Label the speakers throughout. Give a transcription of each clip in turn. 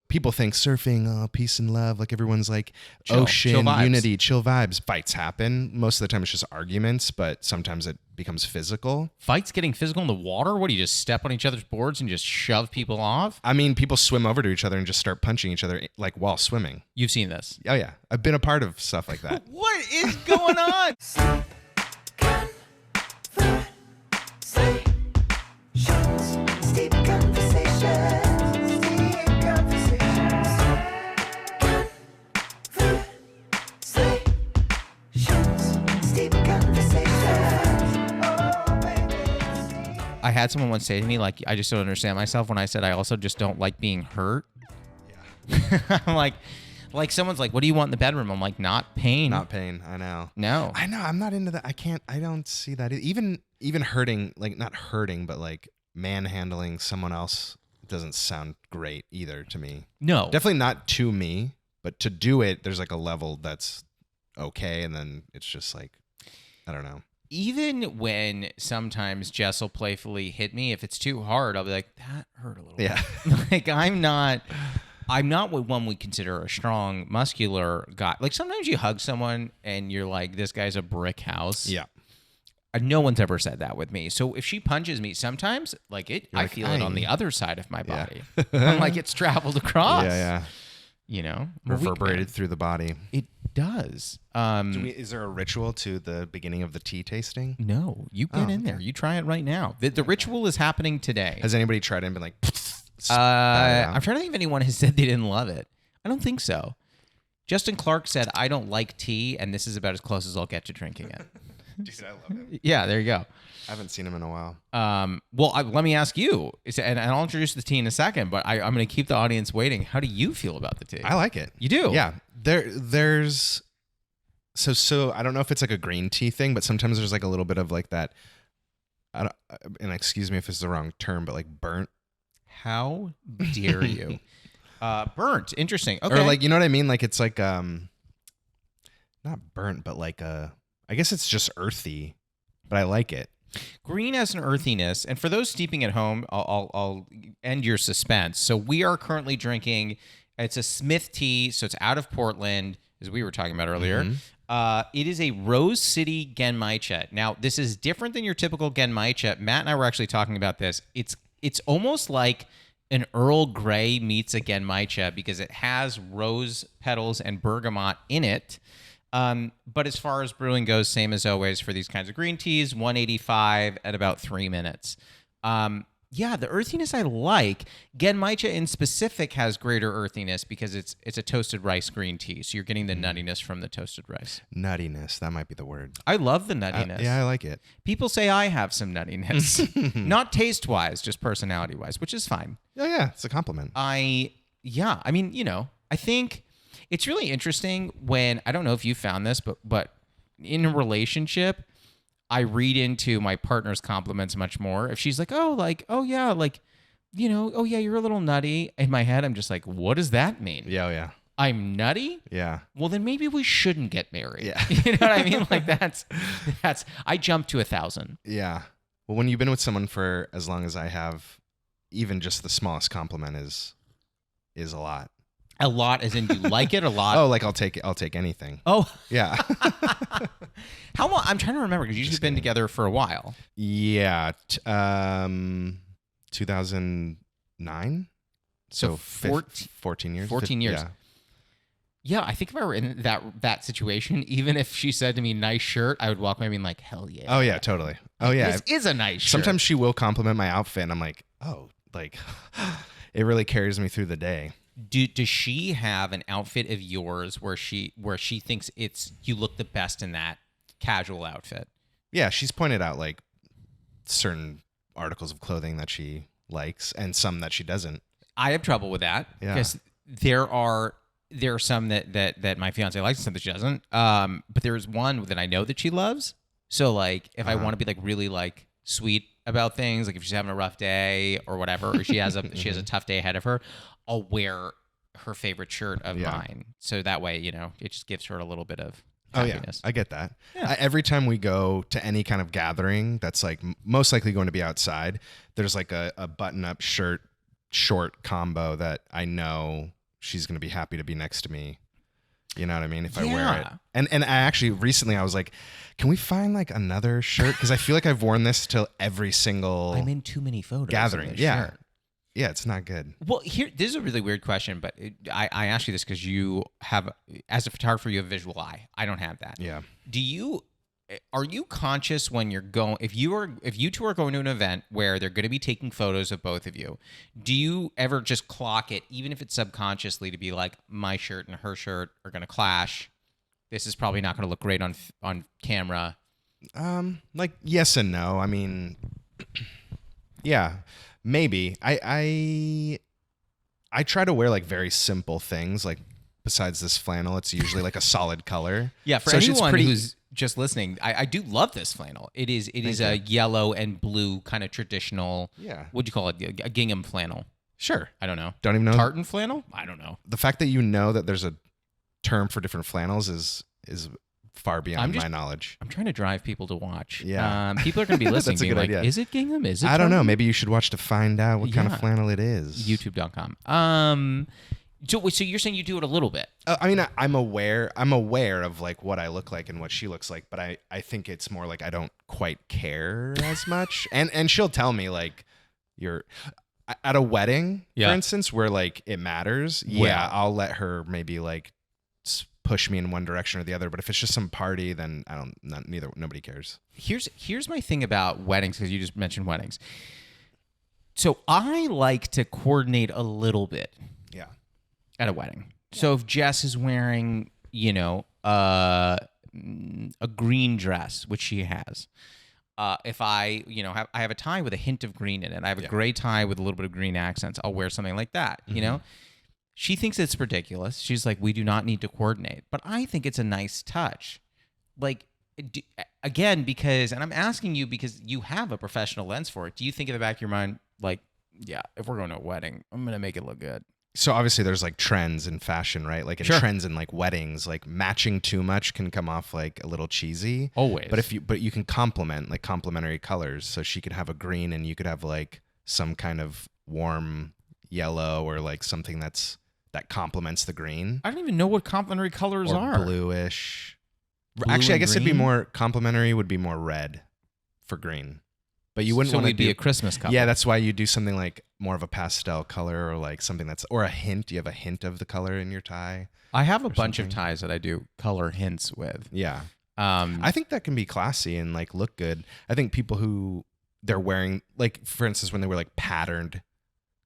Speaker 1: people think surfing, peace and love, like everyone's like
Speaker 2: chill
Speaker 1: ocean,
Speaker 2: vibes.
Speaker 1: unity, chill vibes. Fights happen. Most of the time it's just arguments, but sometimes it becomes physical.
Speaker 2: Fights getting physical in the water? What do you just step on each other's boards and just shove people off?
Speaker 1: I mean, people swim over to each other and just start punching each other like while swimming.
Speaker 2: You've seen this.
Speaker 1: Oh yeah, I've been a part of stuff like that.
Speaker 2: What is going on? I had someone once say to me, like, I just don't understand myself when I said I also just don't like being hurt. Yeah. I'm like someone's like, what do you want in the bedroom? I'm like, not pain.
Speaker 1: Not pain. I know.
Speaker 2: No.
Speaker 1: I know. I'm not into that. I don't see that. Even hurting, like not hurting, but like manhandling someone else doesn't sound great either to me.
Speaker 2: No.
Speaker 1: Definitely not to me, but to do it, there's like a level that's okay. And then it's just like, I don't know.
Speaker 2: Even when sometimes Jess will playfully hit me, if it's too hard, I'll be like, that hurt a little bit. Like I'm not what one would consider a strong, muscular guy. Like sometimes you hug someone and you're like, this guy's a brick house.
Speaker 1: Yeah.
Speaker 2: No one's ever said that with me. So if she punches me, sometimes like it, I feel it on the other side of my body. I'm like it's traveled across.
Speaker 1: Yeah.
Speaker 2: You know,
Speaker 1: Reverberated through the body.
Speaker 2: It does.
Speaker 1: Is there a ritual to the beginning of the tea tasting?
Speaker 2: No, you get in there. You try it right now. The ritual is happening today.
Speaker 1: Has anybody tried it and been like,
Speaker 2: I'm trying to think if anyone has said they didn't love it. I don't think so. Justin Clark said, I don't like tea, and this is about as close as I'll get to drinking it.
Speaker 1: Dude, I love him.
Speaker 2: Yeah, there you go.
Speaker 1: I haven't seen him in a while.
Speaker 2: Let me ask you, and I'll introduce the tea in a second, but I'm going to keep the audience waiting. How do you feel about the tea?
Speaker 1: I like it.
Speaker 2: You do?
Speaker 1: Yeah. There's so I don't know if it's like a green tea thing, but sometimes there's like a little bit of like that. And excuse me if it's the wrong term, but like burnt.
Speaker 2: How dare you? Burnt. Interesting. Okay.
Speaker 1: Or like, you know what I mean? Like it's like not burnt, but like I guess it's just earthy, but I like it.
Speaker 2: Green has an earthiness, and for those steeping at home, I'll end your suspense. So we are currently drinking. It's a Smith tea, so it's out of Portland, as we were talking about earlier. Mm-hmm. It is a Rose City Genmaicha. Now, this is different than your typical Genmaicha. Matt and I were actually talking about this. It's almost like an Earl Grey meets a Genmaicha because it has rose petals and bergamot in it. But as far as brewing goes, same as always for these kinds of green teas, 185 at about 3 minutes. Yeah, the earthiness I like. Genmaicha in specific has greater earthiness because it's a toasted rice green tea, so you're getting the nuttiness from the toasted rice.
Speaker 1: Nuttiness, that might be the word.
Speaker 2: I love the nuttiness.
Speaker 1: Yeah, I like it.
Speaker 2: People say I have some nuttiness. Not taste-wise, just personality-wise, which is fine.
Speaker 1: Yeah, it's a compliment.
Speaker 2: I mean, you know, I think it's really interesting when, I don't know if you found this, but in a relationship, I read into my partner's compliments much more. If she's like, oh yeah, like, you know, oh yeah, you're a little nutty. In my head, I'm just like, what does that mean?
Speaker 1: Yeah.
Speaker 2: I'm nutty?
Speaker 1: Yeah.
Speaker 2: Well, then maybe we shouldn't get married.
Speaker 1: Yeah.
Speaker 2: You know what I mean? Like that's, I jumped to 1,000.
Speaker 1: Yeah. Well, when you've been with someone for as long as I have, even just the smallest compliment is a lot.
Speaker 2: A lot, as in you like it a lot?
Speaker 1: Oh, like I'll take anything.
Speaker 2: Oh.
Speaker 1: Yeah.
Speaker 2: How long? I'm trying to remember because you've been together for a while.
Speaker 1: Yeah. 2009. So 14 years.
Speaker 2: 14 years.
Speaker 1: Yeah.
Speaker 2: Yeah, I think if I were in that situation, even if she said to me, nice shirt, I would walk away being like, hell yeah.
Speaker 1: Oh, yeah, totally. Oh, yeah.
Speaker 2: This is a nice shirt.
Speaker 1: Sometimes she will compliment my outfit, and I'm like, oh, like, it really carries me through the day.
Speaker 2: Does she have an outfit of yours where she thinks you look the best in that casual outfit? Yeah,
Speaker 1: she's pointed out like certain articles of clothing that she likes and some that she doesn't.
Speaker 2: I have trouble with that because there are some that my fiance likes and some that she doesn't. But there's one that I know that she loves. So like if I want to be like really like sweet about things, like if she's having a rough day or whatever, or she has a tough day ahead of her, I'll wear her favorite shirt of mine. So that way, you know, it just gives her a little bit of happiness.
Speaker 1: I get that.
Speaker 2: Yeah.
Speaker 1: Every time we go to any kind of gathering that's like most likely going to be outside, there's like a button-up shirt short combo that I know she's going to be happy to be next to me. You know what I mean? If I wear it. And I actually recently I was like, can we find like another shirt? Because I feel like I've worn this to every single
Speaker 2: I'm in too many photos.
Speaker 1: gathering. Yeah. Yeah, it's not good.
Speaker 2: Well, this is a really weird question, but I ask you this because you have, as a photographer, you have a visual eye. I don't have that.
Speaker 1: Yeah.
Speaker 2: Are you conscious when you're going, if you two are going to an event where they're going to be taking photos of both of you, do you ever just clock it, even if it's subconsciously, to be like, my shirt and her shirt are going to clash? This is probably not going to look great on camera.
Speaker 1: Like yes and no. I mean, yeah, maybe. I try to wear like very simple things. Like besides this flannel, it's usually like a solid color.
Speaker 2: Yeah, for anyone who's just listening, I do love this flannel. It is a yellow and blue kind of traditional.
Speaker 1: Yeah.
Speaker 2: What'd you call it? A gingham flannel.
Speaker 1: Sure.
Speaker 2: I don't know.
Speaker 1: Don't even know.
Speaker 2: Tartan flannel? I don't know.
Speaker 1: The fact that you know that there's a term for different flannels is far beyond my knowledge.
Speaker 2: I'm trying to drive people to watch.
Speaker 1: Yeah.
Speaker 2: People are going to be listening.
Speaker 1: That's a good idea.
Speaker 2: Is it gingham? Is it?
Speaker 1: I don't know. Maybe you should watch to find out what kind of flannel it is.
Speaker 2: YouTube.com. So you're saying you do it a little bit?
Speaker 1: I mean, I'm aware of like what I look like and what she looks like, but I think it's more like I don't quite care as much. And she'll tell me like, you're at a wedding, for instance, where like it matters. Yeah, I'll let her maybe like push me in one direction or the other. But if it's just some party, then nobody cares.
Speaker 2: Here's my thing about weddings, because you just mentioned weddings. So I like to coordinate a little bit.
Speaker 1: Yeah.
Speaker 2: At a wedding. So if Jess is wearing, a green dress, which she has, if I have a tie with a hint of green in it, I have a gray tie with a little bit of green accents, I'll wear something like that, you know? She thinks it's ridiculous. She's like, we do not need to coordinate. But I think it's a nice touch. Like, again, because, and I'm asking you because you have a professional lens for it. Do you think in the back of your mind, like, yeah, if we're going to a wedding, I'm going to make it look good?
Speaker 1: So obviously there's like trends in fashion, right? Like in trends in like weddings, like matching too much can come off like a little cheesy.
Speaker 2: Always.
Speaker 1: But you can complement, like complementary colors. So she could have a green and you could have like some kind of warm yellow or like something that complements the green.
Speaker 2: I don't even know what complementary colors are.
Speaker 1: Bluish. Actually, I guess it'd be more complementary would be more red for green. But you wouldn't want to
Speaker 2: be a Christmas couple.
Speaker 1: Yeah, that's why you do something like more of a pastel color or like something or a hint. You have a hint of the color in your tie.
Speaker 2: I have a bunch of ties that I do color hints with.
Speaker 1: Yeah. I think that can be classy and like look good. I think people who they're wearing, like for instance, when they wear like patterned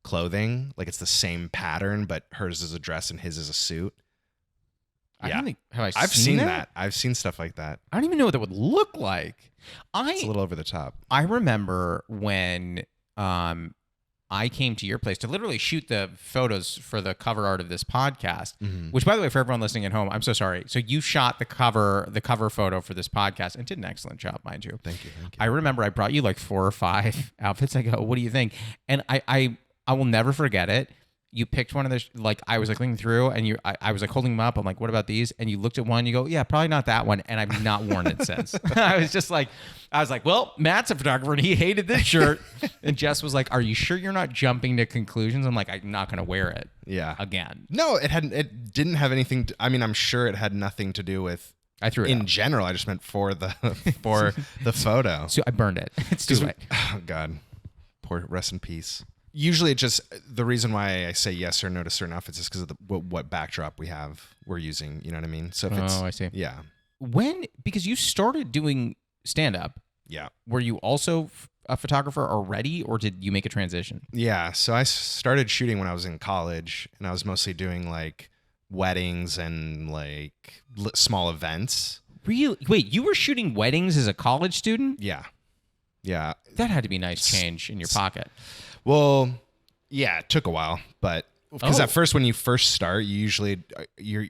Speaker 1: clothing, like it's the same pattern, but hers is a dress and his is a suit.
Speaker 2: I've seen that.
Speaker 1: I've seen stuff like that.
Speaker 2: I don't even know what that would look like.
Speaker 1: It's a little over the top.
Speaker 2: I remember when I came to your place to literally shoot the photos for the cover art of this podcast, which, by the way, for everyone listening at home, I'm so sorry. So you shot the cover photo for this podcast and did an excellent job, mind you.
Speaker 1: Thank you.
Speaker 2: I remember I brought you like 4 or 5 outfits. I go, what do you think? And I will never forget it. You picked one of the, like, I was like looking through and I was like holding them up. I'm like, what about these? And you looked at one, you go, yeah, probably not that one. And I've not worn it since. I was like, well, Matt's a photographer and he hated this shirt. And Jess was like, are you sure you're not jumping to conclusions? I'm like, I'm not going to wear it.
Speaker 1: Yeah.
Speaker 2: Again.
Speaker 1: No, it didn't have anything. I'm sure it had nothing to do with,
Speaker 2: I threw it
Speaker 1: in
Speaker 2: out.
Speaker 1: general. I just meant for the photo.
Speaker 2: So I burned it. It's too late.
Speaker 1: Oh God, poor, rest in peace. Usually it just, the reason why I say yes or no to certain outfits is because of what backdrop we're using. You know what I mean? So if
Speaker 2: I see.
Speaker 1: Yeah.
Speaker 2: Because you started doing stand-up.
Speaker 1: Yeah.
Speaker 2: Were you also a photographer already, or did you make a transition?
Speaker 1: Yeah. So I started shooting when I was in college, and I was mostly doing like weddings and like small events.
Speaker 2: Really? Wait, you were shooting weddings as a college student?
Speaker 1: Yeah. Yeah.
Speaker 2: That had to be nice change in your pocket.
Speaker 1: Well, yeah, it took a while, but because at first, when you first start, you usually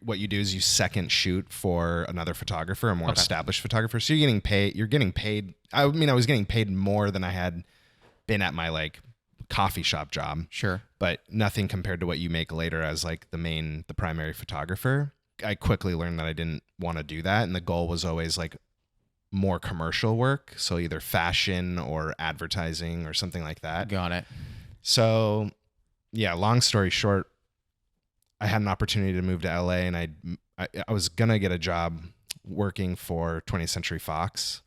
Speaker 1: what you do is you second shoot for another photographer, a more established photographer. So you're getting paid. I mean, I was getting paid more than I had been at my like coffee shop job.
Speaker 2: Sure,
Speaker 1: but nothing compared to what you make later as like the primary photographer. I quickly learned that I didn't want to do that, and the goal was always like more commercial work, so either fashion or advertising or something like that.
Speaker 2: Got it.
Speaker 1: So, yeah, long story short, I had an opportunity to move to LA, and I was gonna get a job working for 20th Century Fox.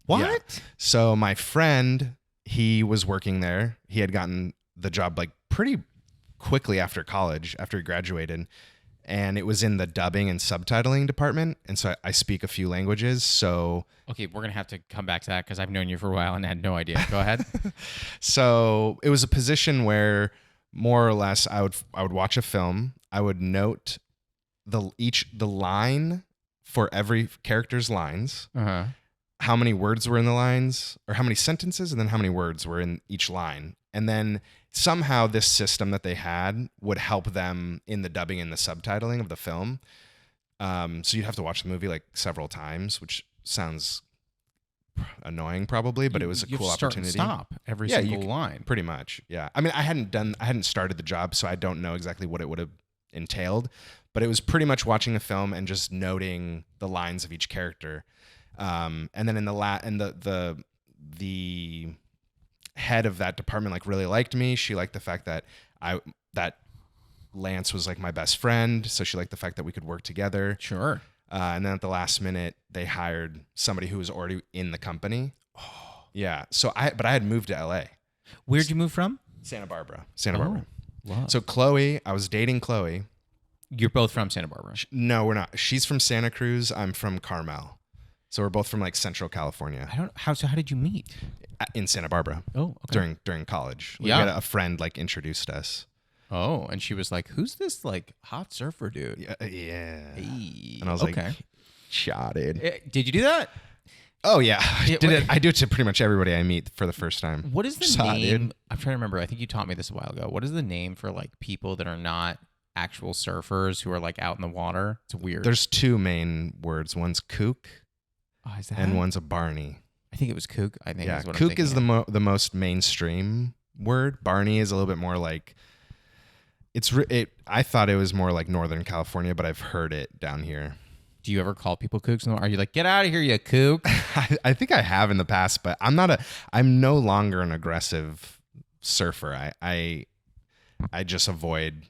Speaker 2: What?
Speaker 1: Yeah. So my friend, he was working there. He had gotten the job like pretty quickly after college, after he graduated. And it was in the dubbing and subtitling department. And so I speak a few languages. So
Speaker 2: Okay, we're going to have to come back to that because I've known you for a while and had no idea. Go ahead.
Speaker 1: So it was a position where more or less I would watch a film. I would note the line for every character's lines,
Speaker 2: Uh-huh.
Speaker 1: how many words were in the lines, or how many sentences, and then how many words were in each line. And then somehow this system that they had would help them in the dubbing and the subtitling of the film. So you'd have to watch the movie like several times, which sounds annoying probably, but it was a cool opportunity.
Speaker 2: Stop every
Speaker 1: Yeah,
Speaker 2: single line.
Speaker 1: Pretty much. Yeah. I mean, I hadn't started the job, so I don't know exactly what it would have entailed, but it was pretty much watching a film and just noting the lines of each character. And then in the head of that department like really liked me. She liked the fact that Lance was like my best friend, so she liked the fact that we could work together.
Speaker 2: Sure.
Speaker 1: And then at the last minute, they hired somebody who was already in the company. Yeah. So I had moved to LA.
Speaker 2: Where'd you move from?
Speaker 1: Santa Barbara. Santa Barbara.
Speaker 2: Wow.
Speaker 1: So Chloe, I was dating Chloe.
Speaker 2: You're both from Santa Barbara.
Speaker 1: No, we're not. She's from Santa Cruz. I'm from Carmel. So we're both from like Central California.
Speaker 2: How did you meet?
Speaker 1: In Santa Barbara.
Speaker 2: Oh, okay.
Speaker 1: During college. Like,
Speaker 2: Yeah.
Speaker 1: we had a friend like introduced us.
Speaker 2: Oh, and she was like, "Who's this like hot surfer dude?"
Speaker 1: Yeah.
Speaker 2: Hey.
Speaker 1: And I was like, shotted.
Speaker 2: Did you do that?
Speaker 1: Oh yeah. I do it to pretty much everybody I meet for the first time.
Speaker 2: What is the
Speaker 1: Shotted.
Speaker 2: name? I'm trying to remember. I think you taught me this a while ago. What is the name for like people that are not actual surfers who are like out in the water? It's weird.
Speaker 1: There's two main words. One's kook
Speaker 2: Oh, is that?
Speaker 1: and one's a Barney.
Speaker 2: I think it was kook. I think
Speaker 1: Yeah,
Speaker 2: is what
Speaker 1: kook
Speaker 2: I'm
Speaker 1: is
Speaker 2: thinking.
Speaker 1: the most mainstream word. Barney is a little bit more like I thought it was more like Northern California, but I've heard it down here.
Speaker 2: Do you ever call people kooks? Are you like, get out of here, you kook?
Speaker 1: I think I have in the past, but I'm no longer an aggressive surfer. I just avoid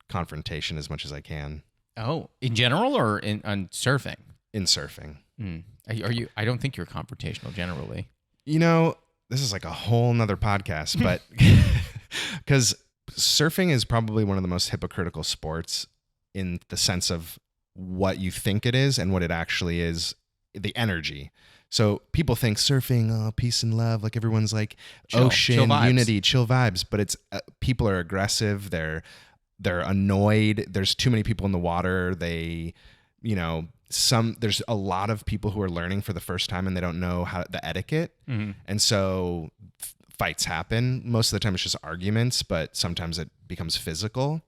Speaker 1: confrontation as much as I can
Speaker 2: Oh, in general or on surfing?
Speaker 1: in surfing.
Speaker 2: Are you? I don't think you're confrontational generally.
Speaker 1: You know, this is like a whole nother podcast, but because surfing is probably one of the most hypocritical sports in the sense of what you think it is and what it actually is, the energy. So people think surfing, oh, peace and love, like everyone's like
Speaker 2: Chill vibes.
Speaker 1: unity, chill vibes, but it's people are aggressive, they're annoyed, there's too many people in the water, there's a lot of people who are learning for the first time and they don't know the etiquette.
Speaker 2: Mm-hmm.
Speaker 1: And so fights happen. Most of the time it's just arguments, but sometimes it becomes physical.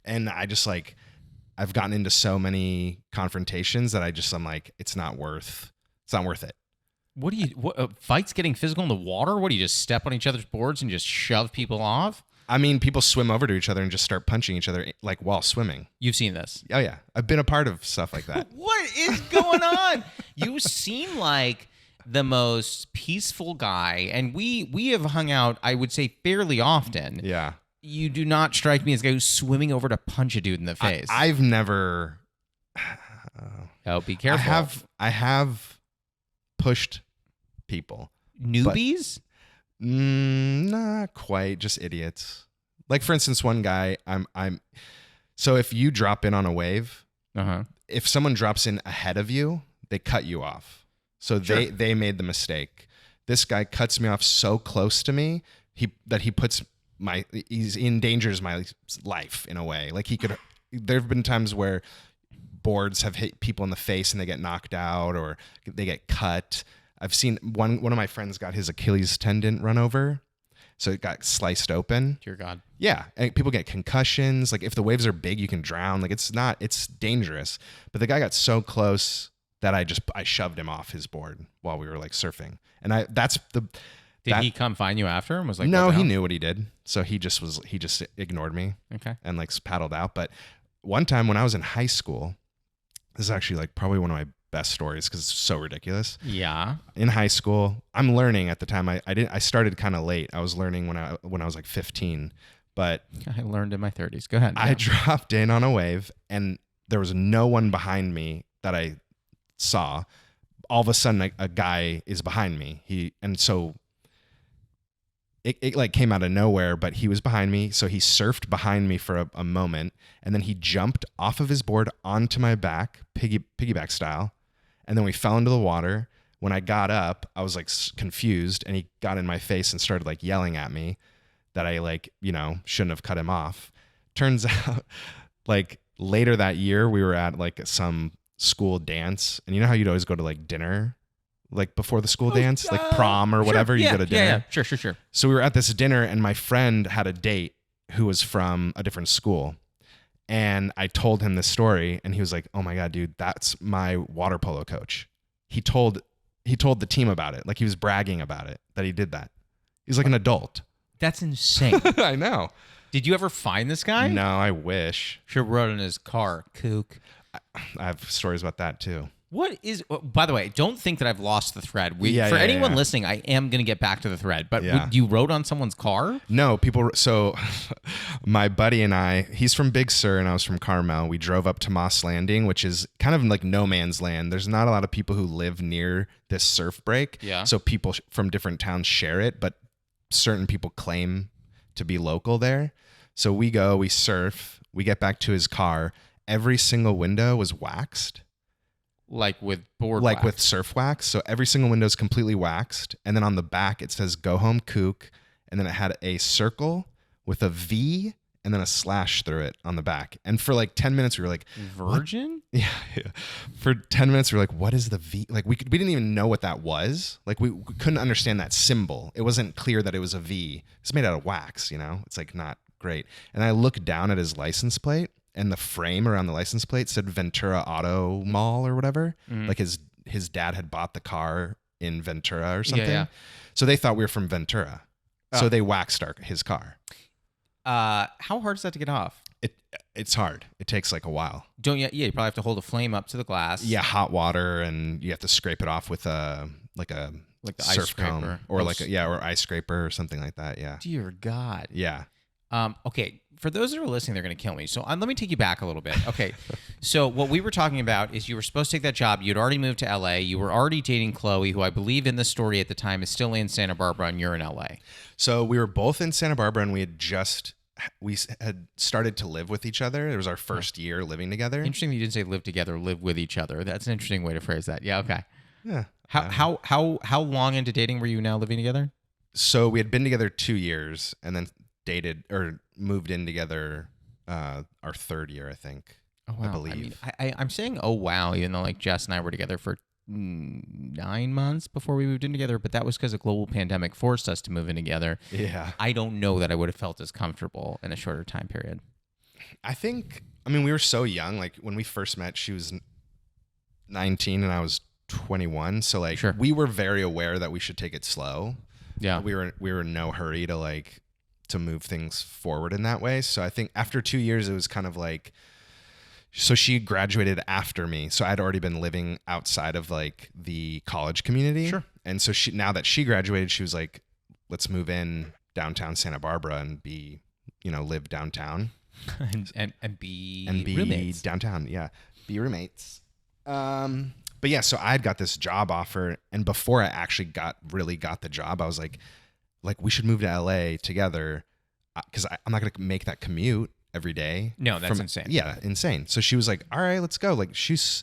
Speaker 1: And I've gotten into so many confrontations that I'm like, it's not worth it.
Speaker 2: What fights getting physical in the water? What do you just step on each other's boards and just shove people off?
Speaker 1: I mean, people swim over to each other and just start punching each other like while swimming.
Speaker 2: You've seen this.
Speaker 1: Oh yeah. I've been a part of stuff like that.
Speaker 2: What is going on? You seem like the most peaceful guy, and we have hung out, I would say, fairly often.
Speaker 1: Yeah.
Speaker 2: You do not strike me as a guy who's swimming over to punch a dude in the face.
Speaker 1: I've never.
Speaker 2: Oh, be careful.
Speaker 1: I have pushed people.
Speaker 2: Newbies?
Speaker 1: Not quite, just idiots. Like for instance, one guy, so if you drop in on a wave, if someone drops in ahead of you, they cut you off. So
Speaker 2: Sure.
Speaker 1: they made the mistake. This guy cuts me off so close to me, he endangers my life in a way. Like there've been times where boards have hit people in the face and they get knocked out or they get cut. I've seen one of my friends got his Achilles tendon run over. So it got sliced open.
Speaker 2: Dear God.
Speaker 1: Yeah. And people get concussions. Like if the waves are big, you can drown. Like it's dangerous. But the guy got so close that I shoved him off his board while we were like surfing. And
Speaker 2: Did he come find you after and was like,
Speaker 1: no,
Speaker 2: what the
Speaker 1: he
Speaker 2: hell?
Speaker 1: knew what he did. So he just ignored me
Speaker 2: Okay.
Speaker 1: and like paddled out. But one time when I was in high school, this is actually like probably one of my best stories because it's so ridiculous.
Speaker 2: Yeah.
Speaker 1: In high school, I'm learning at the time. I started kind of late. I was learning when I was like 15, But
Speaker 2: I learned in my 30s. Go ahead.
Speaker 1: I dropped in on a wave, and there was no one behind me that I saw. All of a sudden, a guy is behind me. So it like came out of nowhere, but he was behind me. So he surfed behind me for a moment, and then he jumped off of his board onto my back, piggyback style. And then we fell into the water. When I got up, I was like confused, and he got in my face and started like yelling at me that I like, shouldn't have cut him off. Turns out like later that year, we were at like some school dance, and you know how you'd always go to like dinner like before the school dance, like prom or whatever, you go to dinner.
Speaker 2: Yeah. Sure.
Speaker 1: So we were at this dinner, and my friend had a date who was from a different school. And I told him this story, and he was like, "Oh my God, dude, that's my water polo coach." He told the team about it. Like he was bragging about it, that he did that. He's like an adult.
Speaker 2: That's insane.
Speaker 1: I know.
Speaker 2: Did you ever find this guy?
Speaker 1: No, I wish.
Speaker 2: Should have wrote in his car, kook.
Speaker 1: I have stories about that too.
Speaker 2: What is? By the way, don't think that I've lost the thread. For anyone listening, I am going to get back to the thread. But you wrote on someone's car?
Speaker 1: No, people. So my buddy and I, he's from Big Sur and I was from Carmel. We drove up to Moss Landing, which is kind of like no man's land. There's not a lot of people who live near this surf break.
Speaker 2: Yeah.
Speaker 1: So people from different towns share it, but certain people claim to be local there. So we go, we surf, we get back to his car. Every single window was waxed.
Speaker 2: Like with board
Speaker 1: like
Speaker 2: wax.
Speaker 1: With surf wax. So every single window is completely waxed. And then on the back, it says "Go home, kook." And then it had a circle with a V and then a slash through it on the back. And for like 10 minutes, we were like,
Speaker 2: Virgin?
Speaker 1: Yeah. For 10 minutes, we were like, what is the V? Like we didn't even know what that was. Like we couldn't understand that symbol. It wasn't clear that it was a V. It's made out of wax, It's like not great. And I looked down at his license plate, and the frame around the license plate said Ventura Auto Mall or whatever. Mm-hmm. Like his dad had bought the car in Ventura or something. Yeah. So they thought we were from Ventura. Oh. So they waxed his car.
Speaker 2: How hard is that to get off?
Speaker 1: It's hard. It takes like a while.
Speaker 2: You probably have to hold a flame up to the glass.
Speaker 1: Yeah, hot water, and you have to scrape it off with a the surf comb or or ice scraper or something like that. Yeah.
Speaker 2: Dear God.
Speaker 1: Yeah.
Speaker 2: Okay, for those that are listening, they're going to kill me. So let me take you back a little bit. Okay, so what we were talking about is you were supposed to take that job. You'd already moved to LA. You were already dating Chloe, who I believe in the story at the time is still in Santa Barbara, and you're in LA.
Speaker 1: So we were both in Santa Barbara, and we had started to live with each other. It was our first year living together.
Speaker 2: Interesting that you didn't say live together, live with each other. That's an interesting way to phrase that. Yeah, okay.
Speaker 1: Yeah.
Speaker 2: How long into dating were you now living together?
Speaker 1: So we had been together 2 years, and then dated or moved in together our third year, I think.
Speaker 2: Oh, wow.
Speaker 1: I believe.
Speaker 2: I mean, I'm saying oh wow, even though like Jess and I were together for 9 months before we moved in together, but that was because a global pandemic forced us to move in together.
Speaker 1: Yeah.
Speaker 2: I don't know that I would have felt as comfortable in a shorter time period.
Speaker 1: We were so young. Like when we first met, she was 19 and I was 21. So like we were very aware that we should take it slow.
Speaker 2: Yeah.
Speaker 1: We were in no hurry to move things forward in that way. So I think after 2 years, it was kind of like, so she graduated after me. So I'd already been living outside of like the college community.
Speaker 2: Sure.
Speaker 1: And so now that she graduated, she was like, let's move in downtown Santa Barbara and live downtown
Speaker 2: and be
Speaker 1: roommates downtown. Yeah. Be roommates. But yeah, so I'd got this job offer, and before I actually got the job, I was like we should move to LA together because I'm not going to make that commute every day.
Speaker 2: No, that's insane.
Speaker 1: Yeah, insane. So she was like, all right, let's go. Like she's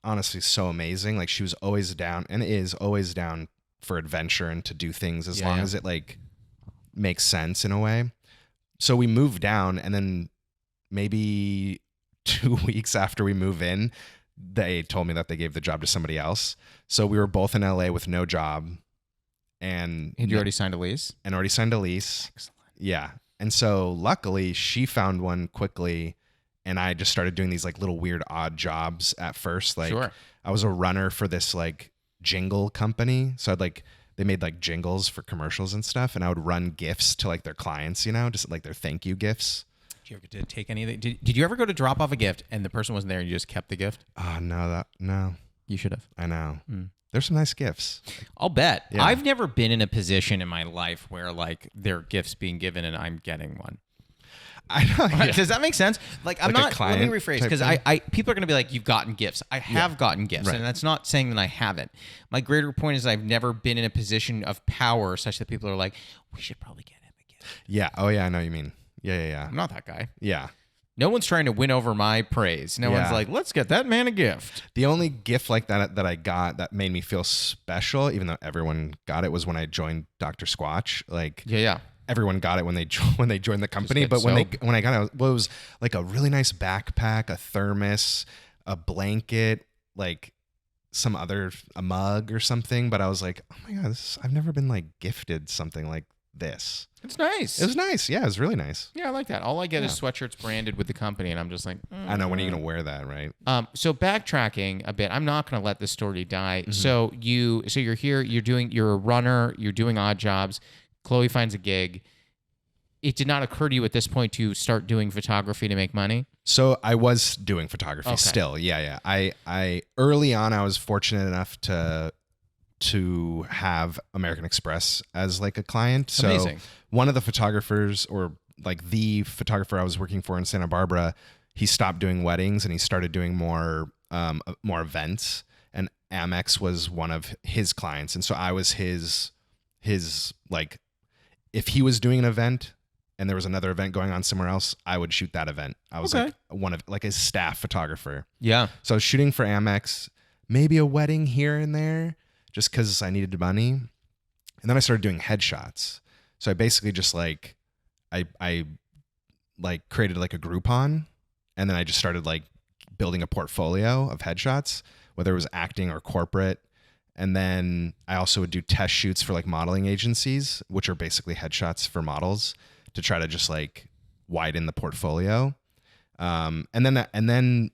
Speaker 1: honestly so amazing. Like she was always down and is always down for adventure and to do things as long as it like makes sense in a way. So we moved down, and then maybe 2 weeks after we move in, they told me that they gave the job to somebody else. So we were both in LA with no job. And
Speaker 2: you already signed a lease?
Speaker 1: And already signed a lease.
Speaker 2: Excellent.
Speaker 1: Yeah. And so luckily she found one quickly, and I just started doing these like little weird odd jobs at first. Like I was a runner for this like jingle company. So they made like jingles for commercials and stuff, and I would run gifts to like their clients, just like their thank you gifts.
Speaker 2: Did you ever take anything? Did you ever go to drop off a gift and the person wasn't there and you just kept the gift?
Speaker 1: Oh, no.
Speaker 2: You should have.
Speaker 1: I know. There's some nice gifts.
Speaker 2: I'll bet.
Speaker 1: Yeah.
Speaker 2: I've never been in a position in my life where like there are gifts being given and I'm getting one.
Speaker 1: I know. Yeah.
Speaker 2: Does that make sense? Like I'm
Speaker 1: Like a
Speaker 2: not. Let me
Speaker 1: client
Speaker 2: rephrase
Speaker 1: type
Speaker 2: because
Speaker 1: thing?
Speaker 2: I people are going to be like, you've gotten gifts. I have gotten gifts,
Speaker 1: Right.
Speaker 2: and that's not saying that I haven't. My greater point is I've never been in a position of power such that people are like, we should probably get him a gift.
Speaker 1: Yeah. Oh, yeah. I know what you mean. Yeah.
Speaker 2: I'm not that guy.
Speaker 1: Yeah.
Speaker 2: No one's trying to win over my praise. No one's
Speaker 1: Yeah.
Speaker 2: like, let's get that man a gift.
Speaker 1: The only gift like that I got that made me feel special, even though everyone got it, was when I joined Dr. Squatch. Like,
Speaker 2: Yeah.
Speaker 1: everyone got it when they joined the company,
Speaker 2: get
Speaker 1: but when
Speaker 2: soap.
Speaker 1: I got it, well, it was like a really nice backpack, a thermos, a blanket, like a mug or something. But I was like, oh my god, I've never been like gifted something like this.
Speaker 2: It's nice.
Speaker 1: It was nice. Yeah, it was really nice.
Speaker 2: Yeah, I like that. All I get is sweatshirts branded with the company, and I'm just like,
Speaker 1: I know, when are you gonna wear that, right?
Speaker 2: So backtracking a bit, I'm not going to let this story die. So you're here, you're a runner, you're doing odd jobs. Chloe finds a gig. It did not occur to you at this point to start doing photography to make money?
Speaker 1: So I was doing photography
Speaker 2: Okay.
Speaker 1: still. Yeah. I early on, I was fortunate enough to have American Express as like a client. So
Speaker 2: Amazing.
Speaker 1: one of the photographers, or like the photographer I was working for in Santa Barbara, he stopped doing weddings and he started doing more events, and Amex was one of his clients. And so I was his like, if he was doing an event and there was another event going on somewhere else, I would shoot that event. I was
Speaker 2: Okay.
Speaker 1: like his staff photographer.
Speaker 2: Yeah.
Speaker 1: So I was shooting for Amex, maybe a wedding here and there, just because I needed money. And then I started doing headshots. So I basically just like, I like created like a Groupon, and then I just started like building a portfolio of headshots, whether it was acting or corporate. And then I also would do test shoots for like modeling agencies, which are basically headshots for models, to try to just like widen the portfolio. And then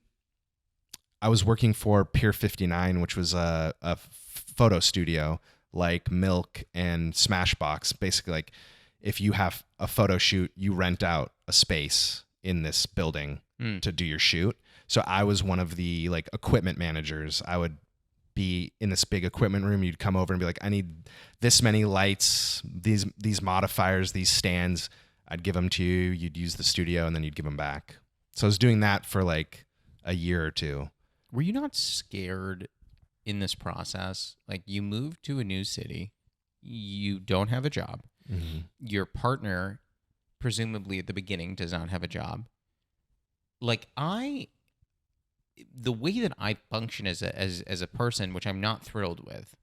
Speaker 1: I was working for Pier 59, which was a photo studio like Milk and Smashbox. Basically, like if you have a photo shoot, you rent out a space in this building to do your shoot. So I was one of the like equipment managers. I would be in this big equipment room. You'd come over and be like, I need this many lights, these modifiers, these stands. I'd give them to you. You'd use the studio, and then you'd give them back. So I was doing that for like a year or two.
Speaker 2: Were you not scared in this process? Like, you moved to a new city, you don't have a job.
Speaker 1: Mm-hmm.
Speaker 2: Your partner, presumably at the beginning, does not have a job. Like, the way that I function as a person, which I'm not thrilled with,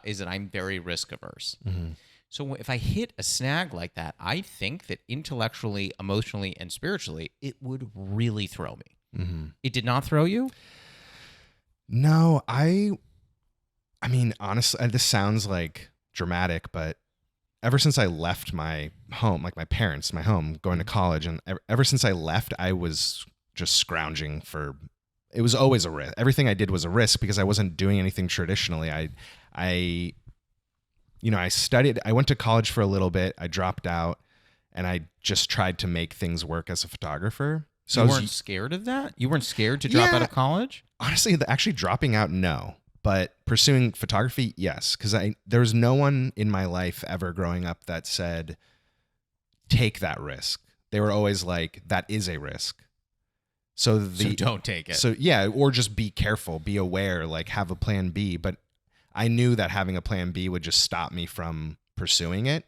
Speaker 2: is that I'm very risk averse.
Speaker 1: Mm-hmm.
Speaker 2: So if I hit a snag like that, I think that intellectually, emotionally, and spiritually, it would really throw me.
Speaker 1: Mm-hmm.
Speaker 2: It did not throw you?
Speaker 1: No, I mean, honestly, this sounds like dramatic, but ever since I left my home, like my parents, my home, going to college, and ever since I left, I was just scrounging for. It was always a risk. Everything I did was a risk because I wasn't doing anything traditionally. I studied. I went to college for a little bit. I dropped out, and I just tried to make things work as a photographer. So
Speaker 2: You
Speaker 1: I was,
Speaker 2: weren't scared of that? You weren't scared to drop out of college?
Speaker 1: honestly, actually dropping out, no. But pursuing photography, yes. Because there was no one in my life ever growing up that said, take that risk. They were always like, that is a risk. So
Speaker 2: don't take it.
Speaker 1: So yeah, or just be careful, be aware, like have a plan B. But I knew that having a plan B would just stop me from pursuing it.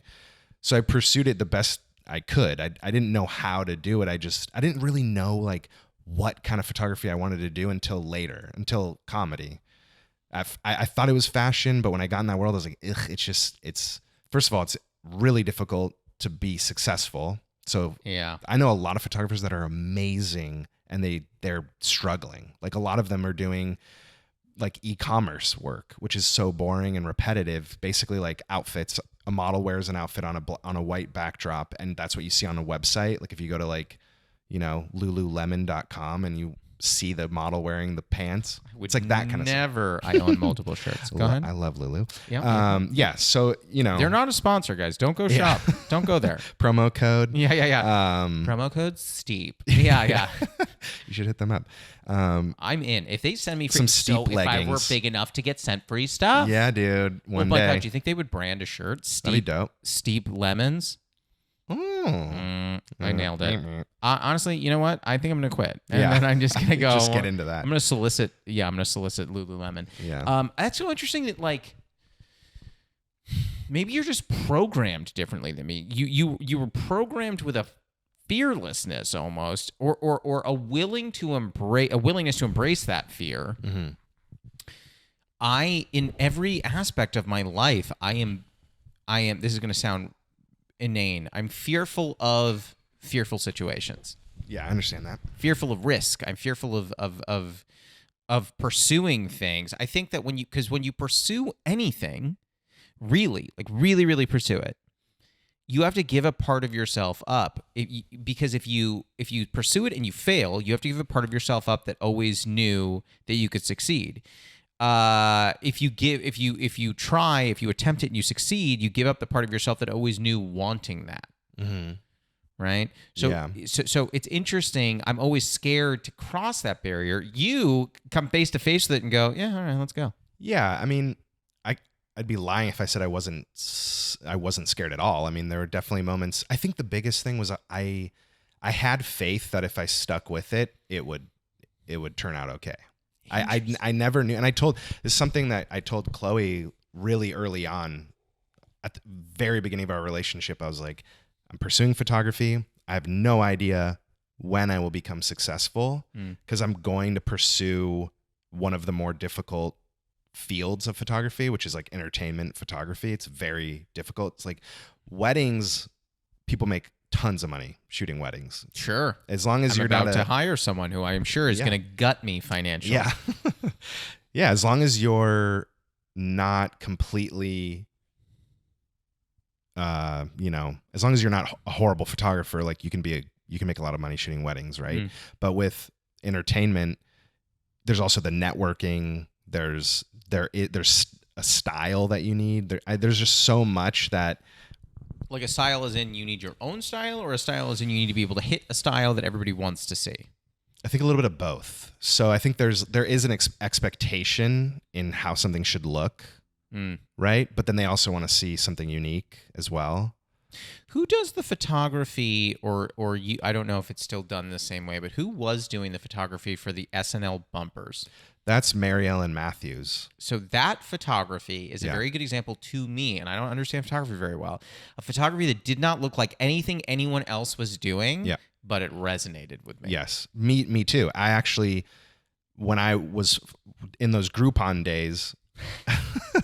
Speaker 1: So I pursued it the best I could. I didn't know how to do it. I didn't really know like what kind of photography I wanted to do until later, until comedy. I thought it was fashion, but when I got in that world, I was like, ugh, it's first of all, it's really difficult to be successful. So
Speaker 2: Yeah.
Speaker 1: I know a lot of photographers that are amazing and they're struggling. Like a lot of them are doing like e-commerce work, which is so boring and repetitive. Basically like outfits, a model wears an outfit on a white backdrop, and that's what you see on a website. Like if you go to like, Lululemon.com and you see the model wearing the pants. It's like that kind of stuff.
Speaker 2: Never. I own multiple shirts. Go ahead.
Speaker 1: I love Lulu.
Speaker 2: Yeah.
Speaker 1: Yeah. So,
Speaker 2: They're not a sponsor, guys. Don't go shop. Don't go there.
Speaker 1: Promo code.
Speaker 2: Yeah. Promo code steep. Yeah.
Speaker 1: You should hit them up.
Speaker 2: I'm in. If they send me free,
Speaker 1: Some steep
Speaker 2: if I were
Speaker 1: leggings.
Speaker 2: big enough to get sent free stuff.
Speaker 1: Yeah, dude. One
Speaker 2: my
Speaker 1: day.
Speaker 2: God, do you think they would brand a shirt?
Speaker 1: That'd be dope.
Speaker 2: Steep lemons. I nailed it. Honestly, you know what? I think I'm gonna quit, and then I'm just gonna go.
Speaker 1: Just get into that.
Speaker 2: I'm gonna solicit. Yeah, I'm gonna solicit Lululemon.
Speaker 1: Yeah.
Speaker 2: That's so interesting that like maybe you're just programmed differently than me. You were programmed with a fearlessness almost, or a willingness to embrace that fear.
Speaker 1: Mm-hmm.
Speaker 2: In every aspect of my life, I am. This is gonna sound inane. I'm fearful of fearful situations.
Speaker 1: Yeah, I understand that.
Speaker 2: Fearful of risk. I'm fearful of pursuing things. I think that when you pursue anything, really pursue it, you have to give a part of yourself up. Because if you pursue it and you fail, you have to give a part of yourself up that always knew that you could succeed. If you attempt it and you succeed, you give up the part of yourself that always knew wanting that.
Speaker 1: Mm-hmm.
Speaker 2: Right. So it's interesting. I'm always scared to cross that barrier. You come face to face with it and go, yeah, all right, let's go.
Speaker 1: Yeah. I mean, I'd be lying if I said I wasn't scared at all. I mean, there were definitely moments. I think the biggest thing was I had faith that if I stuck with it, it would turn out okay. I never knew. And this is something that I told Chloe really early on at the very beginning of our relationship. I was like, I'm pursuing photography. I have no idea when I will become successful because I'm going to pursue one of the more difficult fields of photography, which is like entertainment photography. It's very difficult. It's like weddings, people make tons of money shooting weddings.
Speaker 2: Sure.
Speaker 1: As long as you're
Speaker 2: about
Speaker 1: not
Speaker 2: to hire someone who I am sure is going to gut me financially.
Speaker 1: Yeah. Yeah. As long as you're not completely, as long as you're not a horrible photographer, like you can make a lot of money shooting weddings. Right. But with entertainment, there's also the networking. There's a style that you need. There's just so much that.
Speaker 2: Like a style as in you need your own style, or a style as in you need to be able to hit a style that everybody wants to see?
Speaker 1: I think a little bit of both. So I think there is an expectation in how something should look, right? But then they also want to see something unique as well.
Speaker 2: Who does the photography, or you? I don't know if it's still done the same way, but who was doing the photography for the SNL bumpers?
Speaker 1: That's Mary Ellen Matthews.
Speaker 2: So that photography is a very good example to me, and I don't understand photography very well. A photography that did not look like anything anyone else was doing, but it resonated with me.
Speaker 1: Yes, me too. I actually, when I was in those Groupon days...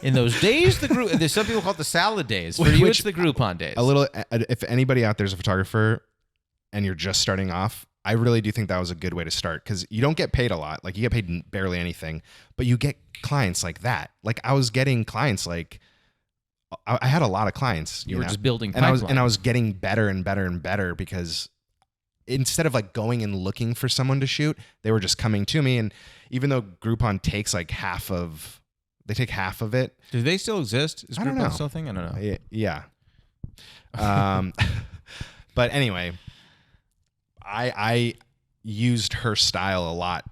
Speaker 2: In those days, there's some people call it the salad days. For you, it's the Groupon days.
Speaker 1: A little. If anybody out there is a photographer and you're just starting off, I really do think that was a good way to start because you don't get paid a lot. Like you get paid barely anything, but you get clients like that. Like I was getting clients like I had a lot of clients.
Speaker 2: You were just building
Speaker 1: pipeline. And I was getting better and better and better because instead of like going and looking for someone to shoot, they were just coming to me. And even though Groupon takes like half of it.
Speaker 2: Do they still exist? Is Groupon still a thing? I don't know.
Speaker 1: Yeah. But anyway, I used her style a lot.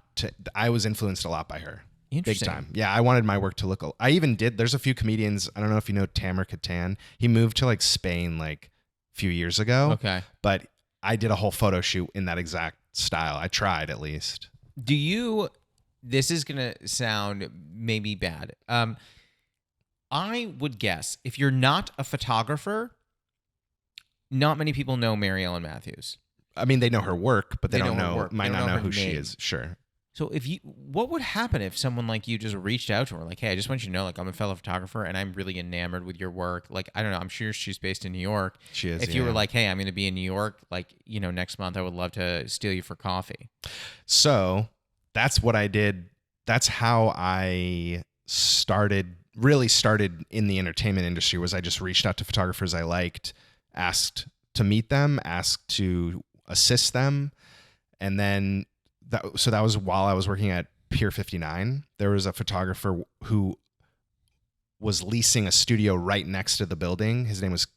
Speaker 1: I was influenced a lot by her. Big time. Yeah, I wanted my work to look. I even did. There's a few comedians. I don't know if you know Tamer Katan. He moved to like Spain like a few years ago.
Speaker 2: Okay.
Speaker 1: But I did a whole photo shoot in that exact style. I tried at least.
Speaker 2: This is going to sound maybe bad. I would guess if you're not a photographer, not many people know Mary Ellen Matthews.
Speaker 1: I mean, they know her work, but they don't know,
Speaker 2: might not know
Speaker 1: who she is. Sure.
Speaker 2: So what would happen if someone like you just reached out to her like, hey, I just want you to know, like, I'm a fellow photographer and I'm really enamored with your work. Like, I don't know, I'm sure she's based in New York.
Speaker 1: She is.
Speaker 2: If you were like, hey, I'm going to be in New York, like, next month, I would love to steal you for coffee.
Speaker 1: So that's what I did. That's how I really started in the entertainment industry. Was I just reached out to photographers I liked, asked to meet them, asked to assist them, and then that was while I was working at Pier 59. There was a photographer who was leasing a studio right next to the building. His name was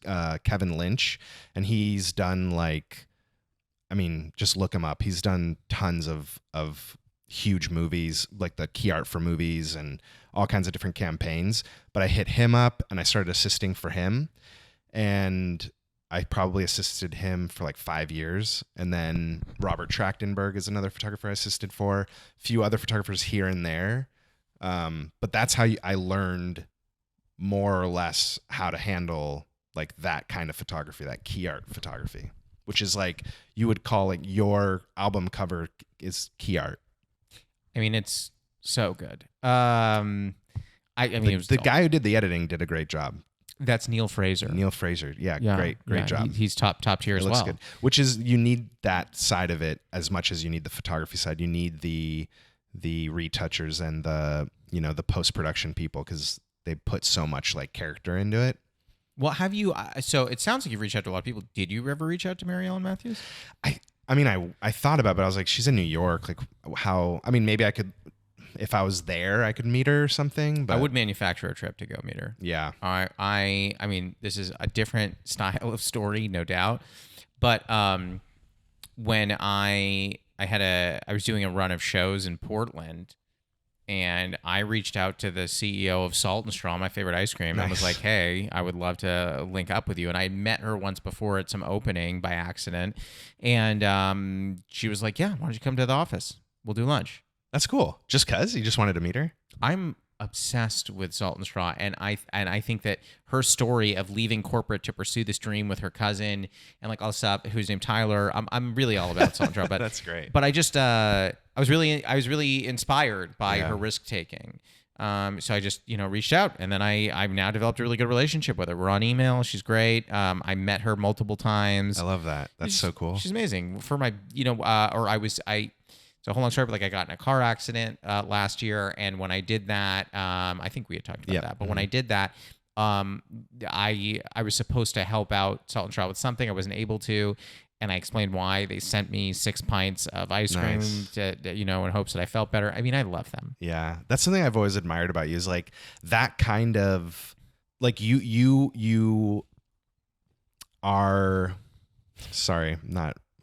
Speaker 1: Kevin Lynch, and he's done like, I mean, just look him up. He's done tons of huge movies, like the key art for movies and all kinds of different campaigns. But I hit him up and I started assisting for him, and I probably assisted him for like 5 years. And then Robert Trachtenberg is another photographer I assisted for, a few other photographers here and there. But that's how I learned more or less how to handle like that kind of photography, that key art photography, which is like, you would call it your album cover is key art.
Speaker 2: I mean, it's so good. I mean, it was
Speaker 1: the guy who did the editing did a great job.
Speaker 2: That's Neil Fraser.
Speaker 1: Neil Fraser. Yeah. Great job.
Speaker 2: He's top tier as well. Good.
Speaker 1: Which is, you need that side of it as much as you need the photography side. You need the retouchers and the post-production people, because they put so much like character into it.
Speaker 2: Well, have you? So it sounds like you've reached out to a lot of people. Did you ever reach out to Mary Ellen Matthews?
Speaker 1: I mean, I thought about it, but I was like, she's in New York. Like, how? I mean, maybe I could, if I was there, I could meet her or something. But
Speaker 2: I would manufacture a trip to go meet her.
Speaker 1: Yeah.
Speaker 2: I mean, this is a different style of story, no doubt. But when I was doing a run of shows in Portland, and I reached out to the CEO of Salt and Straw, my favorite ice cream, and was like, hey, I would love to link up with you. And I met her once before at some opening by accident. And she was like, yeah, why don't you come to the office? We'll do lunch.
Speaker 1: That's cool. Just because you just wanted to meet her?
Speaker 2: I'm obsessed with Salt and Straw, and I think that her story of leaving corporate to pursue this dream with her cousin and like all this stuff, who's named Tyler. I'm really all about Salt and Straw, but
Speaker 1: that's great.
Speaker 2: But I just I was really inspired by her risk taking. So I just reached out, and then I've now developed a really good relationship with her. We're on email. She's great. I met her multiple times.
Speaker 1: I love that. That's so cool.
Speaker 2: She's amazing. For my So a whole long story, but like I got in a car accident last year, and when I did that, I think we had talked about that. But when I did that, I was supposed to help out Salt and Straw with something. I wasn't able to, and I explained why. They sent me 6 pints of ice cream in hopes that I felt better. I mean, I love them.
Speaker 1: Yeah, that's something I've always admired about you, is like that kind of like you are. Sorry,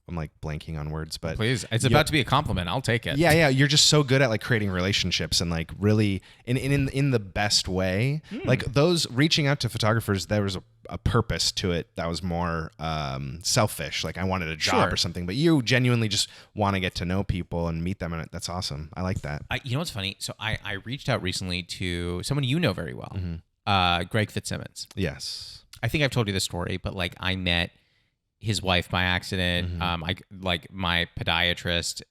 Speaker 1: I'm like blanking on words, but
Speaker 2: please, it's about to be a compliment. I'll take it.
Speaker 1: Yeah. You're just so good at like creating relationships and like really in the best way. Like those reaching out to photographers, there was a purpose to it that was more selfish. Like I wanted a job or something, but you genuinely just want to get to know people and meet them, and that's awesome. I like that.
Speaker 2: You know what's funny? So I reached out recently to someone you know very well, Greg Fitzsimmons.
Speaker 1: Yes,
Speaker 2: I think I've told you this story, but like I met his wife by accident. I like my podiatrist.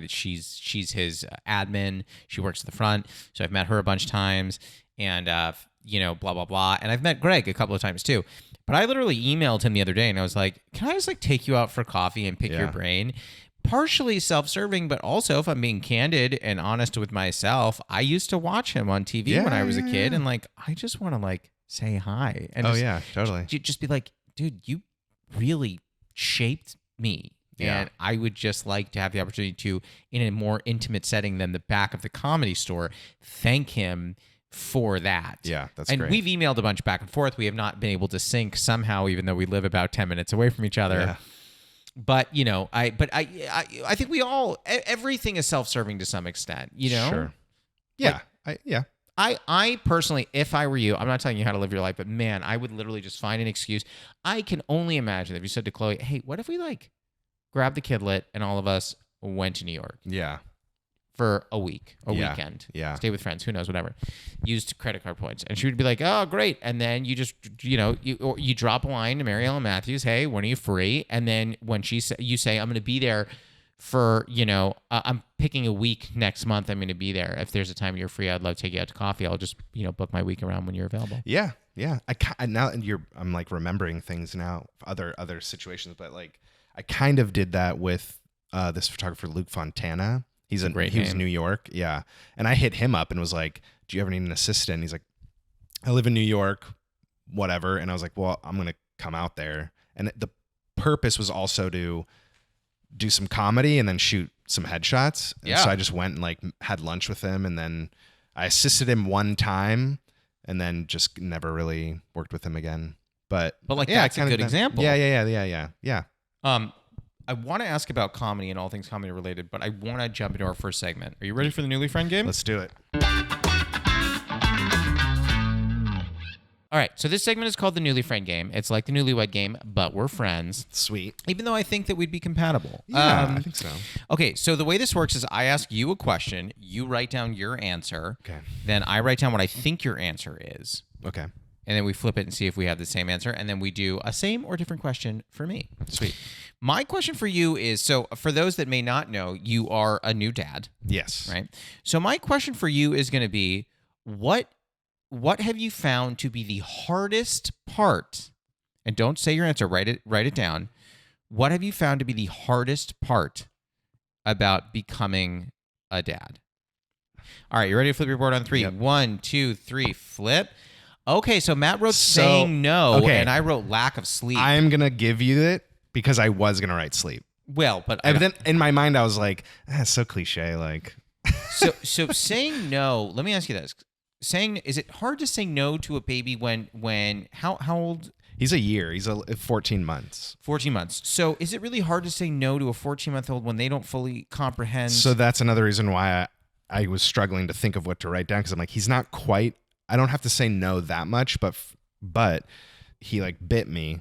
Speaker 2: She's his admin. She works at the front, so I've met her a bunch of times, and blah blah blah. And I've met Greg a couple of times too. But I literally emailed him the other day, and I was like, "Can I just like take you out for coffee and pick your brain?" Partially self-serving, but also, if I'm being candid and honest with myself, I used to watch him on TV when I was a kid, and like I just want to like say hi. And
Speaker 1: totally.
Speaker 2: Just be like, dude, you really shaped me, and I would just like to have the opportunity to, in a more intimate setting than the back of the Comedy Store, thank him for that.
Speaker 1: Yeah, that's
Speaker 2: and
Speaker 1: great.
Speaker 2: We've emailed a bunch back and forth. We have not been able to sync somehow, even though we live about 10 minutes away from each other. But I think we all, everything is self-serving to some extent.
Speaker 1: Sure. Yeah.
Speaker 2: I personally, if I were you, I'm not telling you how to live your life, but man, I would literally just find an excuse. I can only imagine if you said to Chloe, hey, what if we like grab the kidlet and all of us went to New York?
Speaker 1: Yeah.
Speaker 2: For a week, weekend.
Speaker 1: Yeah.
Speaker 2: Stay with friends, who knows, whatever. Used credit card points. And she would be like, oh, great. And then you just, you drop a line to Mary Ellen Matthews, hey, when are you free? And then when you say, I'm going to be there for, I'm picking a week next month. I'm going to be there. If there's a time you're free, I'd love to take you out to coffee. I'll just, book my week around when you're available.
Speaker 1: Yeah. I'm like remembering things now, other situations, but like I kind of did that with this photographer, Luke Fontana. He was New York. Yeah. And I hit him up and was like, do you ever need an assistant? And he's like, I live in New York, whatever. And I was like, well, I'm going to come out there. And the purpose was also to do some comedy and then shoot some headshots. And
Speaker 2: Yeah.
Speaker 1: so I just went and like had lunch with him, and then I assisted him one time, and then just never really worked with him again. But
Speaker 2: like
Speaker 1: yeah,
Speaker 2: that's a good example.
Speaker 1: Yeah.
Speaker 2: I want to ask about comedy and all things comedy related, but I want to jump into our first segment. Are you ready for the Newly Friend game?
Speaker 1: Let's do it.
Speaker 2: All right, so this segment is called the Newly Friend game. It's like the Newlywed game, but we're friends.
Speaker 1: Sweet.
Speaker 2: Even though I think that we'd be compatible.
Speaker 1: Yeah, I think so.
Speaker 2: Okay, so the way this works is I ask you a question, you write down your answer,
Speaker 1: Okay.
Speaker 2: then I write down what I think your answer is,
Speaker 1: Okay.
Speaker 2: and then we flip it and see if we have the same answer, and then we do a same or different question for me.
Speaker 1: Sweet.
Speaker 2: My question for you is, so for those that may not know, you are a new dad,
Speaker 1: Yes.
Speaker 2: right? So my question for you is going to be, what have you found to be the hardest part? And don't say your answer, write it down. What have you found to be the hardest part about becoming a dad? All right, you ready to flip your board on 3?
Speaker 1: Yep.
Speaker 2: 1, 2, 3, flip. Okay, so Matt wrote saying no,
Speaker 1: okay.
Speaker 2: and I wrote lack of sleep.
Speaker 1: I'm going to give you it because I was going to write sleep.
Speaker 2: Well, but
Speaker 1: And then in my mind, I was like, that's so cliche. Like,
Speaker 2: so saying no, let me ask you this. Is it hard to say no to a baby when how old?
Speaker 1: he's a year. He's 14 months.
Speaker 2: 14 months. So is it really hard to say no to a 14-month-old when they don't fully comprehend?
Speaker 1: So that's another reason why I was struggling to think of what to write down, because I'm like, he's not quite, I don't have to say no that much, but he like bit me.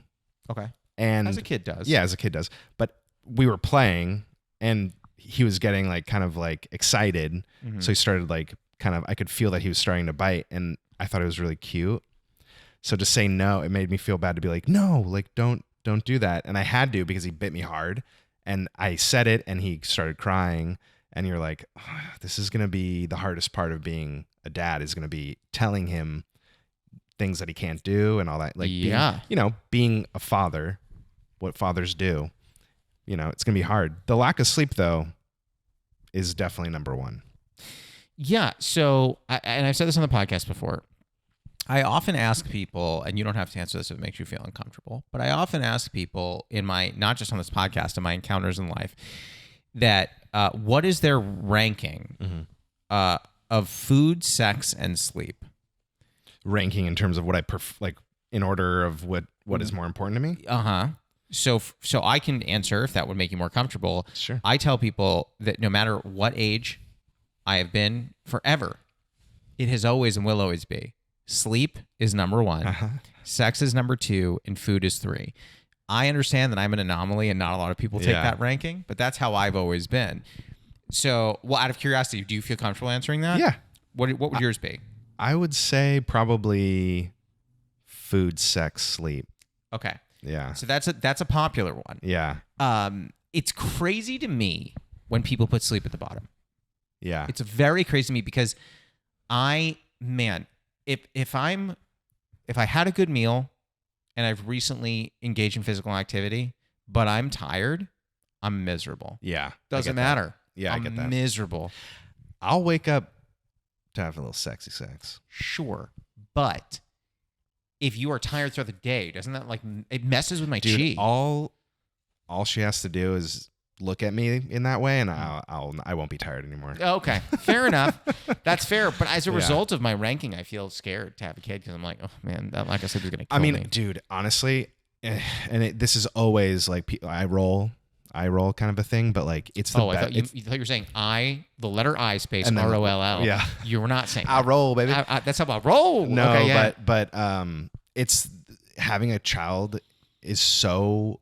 Speaker 2: Okay.
Speaker 1: And
Speaker 2: As a kid does.
Speaker 1: Yeah, as a kid does. But we were playing and he was getting like kind of like excited.
Speaker 2: Mhm.
Speaker 1: So he started like I could feel that he was starting to bite, and I thought it was really cute. So to say no, it made me feel bad to be like, no, like don't do that. And I had to, because he bit me hard, and I said it and he started crying, and you're like, oh, this is going to be the hardest part of being a dad, is going to be telling him things that he can't do and all that. Like,
Speaker 2: Yeah.
Speaker 1: being a father, what fathers do, it's going to be hard. The lack of sleep though is definitely number one.
Speaker 2: Yeah. So, and I've said this on the podcast before. I often ask people, and you don't have to answer this if it makes you feel uncomfortable, but I often ask people in my, not just on this podcast, in my encounters in life, that what is their ranking of food, sex, and sleep?
Speaker 1: Ranking in terms of what I like in order of what is more important to me?
Speaker 2: Uh-huh. So I can answer if that would make you more comfortable.
Speaker 1: Sure.
Speaker 2: I tell people that no matter what age I have been forever, it has always and will always be. Sleep is number 1, sex is number 2, and food is 3. I understand that I'm an anomaly and not a lot of people take that ranking, but that's how I've always been. So, well, out of curiosity, do you feel comfortable answering that?
Speaker 1: Yeah.
Speaker 2: What would yours be?
Speaker 1: I would say probably food, sex, sleep.
Speaker 2: Okay.
Speaker 1: Yeah.
Speaker 2: So that's a popular one.
Speaker 1: Yeah.
Speaker 2: It's crazy to me when people put sleep at the bottom.
Speaker 1: Yeah.
Speaker 2: It's very crazy to me because if I had a good meal and I've recently engaged in physical activity, but I'm tired, I'm miserable.
Speaker 1: Yeah.
Speaker 2: Doesn't matter.
Speaker 1: Yeah, I
Speaker 2: I'm
Speaker 1: get that.
Speaker 2: miserable.
Speaker 1: I'll wake up to have a little sexy sex.
Speaker 2: Sure. But if you are tired throughout the day, doesn't that it messes with my chi?
Speaker 1: All she has to do is look at me in that way, and I won't be tired anymore.
Speaker 2: Okay, fair enough. That's fair. But as a result of my ranking, I feel scared to have a kid because I'm like, oh man, that, like I said, is gonna kill me.
Speaker 1: Dude, honestly, and this is always like I roll kind of a thing, but like it's the
Speaker 2: I thought you were saying the letter I space
Speaker 1: And then-
Speaker 2: ROLL.
Speaker 1: yeah.
Speaker 2: You were not saying
Speaker 1: I roll, baby.
Speaker 2: that's how I roll.
Speaker 1: No,
Speaker 2: okay, yeah.
Speaker 1: but it's having a child is so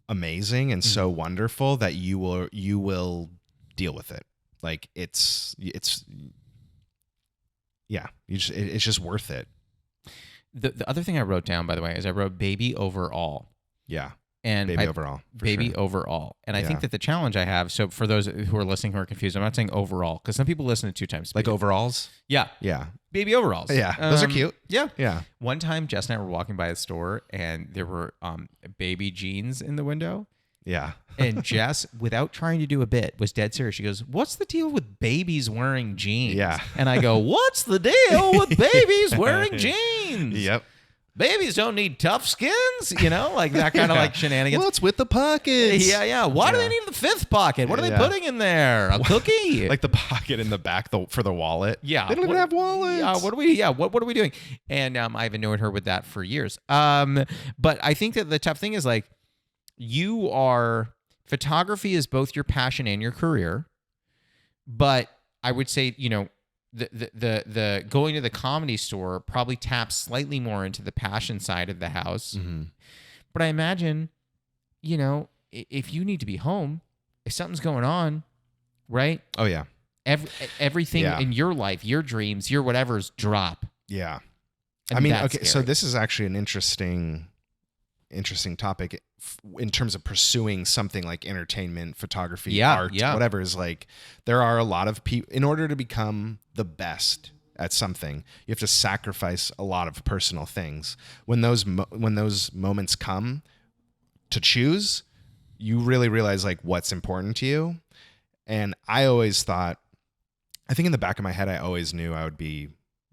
Speaker 1: amazing and so wonderful that you will deal with it. Like it's just worth it.
Speaker 2: The other thing I wrote down, by the way, is I wrote baby overall.
Speaker 1: Yeah.
Speaker 2: And
Speaker 1: Baby overall.
Speaker 2: Baby
Speaker 1: sure.
Speaker 2: overall. And I think that the challenge I have, so for those who are listening who are confused, I'm not saying overall, because some people listen to 2 times speed.
Speaker 1: Like overalls?
Speaker 2: Yeah.
Speaker 1: Yeah.
Speaker 2: Baby overalls.
Speaker 1: Yeah. Those are cute.
Speaker 2: Yeah.
Speaker 1: Yeah.
Speaker 2: One time, Jess and I were walking by a store, and there were baby jeans in the window.
Speaker 1: Yeah.
Speaker 2: And Jess, without trying to do a bit, was dead serious. She goes, "What's the deal with babies wearing jeans?"
Speaker 1: Yeah.
Speaker 2: And I go, "What's the deal with babies wearing jeans?"
Speaker 1: Yep.
Speaker 2: babies don't need tough skins, like that kind of like shenanigans.
Speaker 1: What's with the pockets?
Speaker 2: Yeah. Why do they need the fifth pocket? What are they putting in there? A cookie?
Speaker 1: Like the pocket in the back for the wallet.
Speaker 2: Yeah.
Speaker 1: They don't even have wallets.
Speaker 2: What are we doing? And I've annoyed her with that for years. But I think that the tough thing is like photography is both your passion and your career. But I would say, the going to the Comedy Store probably taps slightly more into the passion side of the house.
Speaker 1: Mm-hmm.
Speaker 2: But I imagine, if you need to be home, if something's going on, right?
Speaker 1: Oh yeah.
Speaker 2: Everything in your life, your dreams, your whatever's drop.
Speaker 1: Yeah.
Speaker 2: And
Speaker 1: I mean,
Speaker 2: that's
Speaker 1: okay,
Speaker 2: scary.
Speaker 1: so this is actually an interesting topic in terms of pursuing something like entertainment, photography, art, whatever. Is like there are a lot of people, in order to become the best at something, you have to sacrifice a lot of personal things. When those moments come to choose, you really realize like what's important to you. And I always thought, I think in the back of my head, I always knew I would be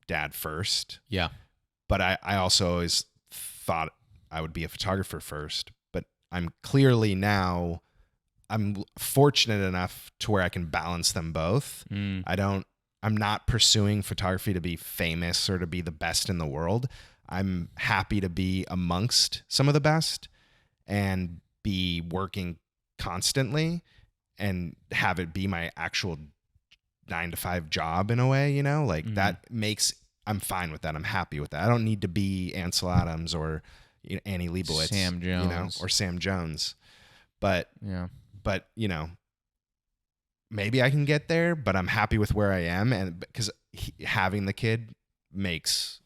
Speaker 1: dad first.
Speaker 2: Yeah.
Speaker 1: But I also always thought I would be a photographer first. But I'm fortunate enough to where I can balance them both. I'm not pursuing photography to be famous or to be the best in the world. I'm happy to be amongst some of the best and be working constantly and have it be my actual 9-to-5 job in a way, that makes, I'm fine with that. I'm happy with that. I don't need to be Ansel Adams or Annie Leibovitz,
Speaker 2: Sam Jones,
Speaker 1: or Sam Jones. But maybe I can get there, but I'm happy with where I am. And because having the kid makes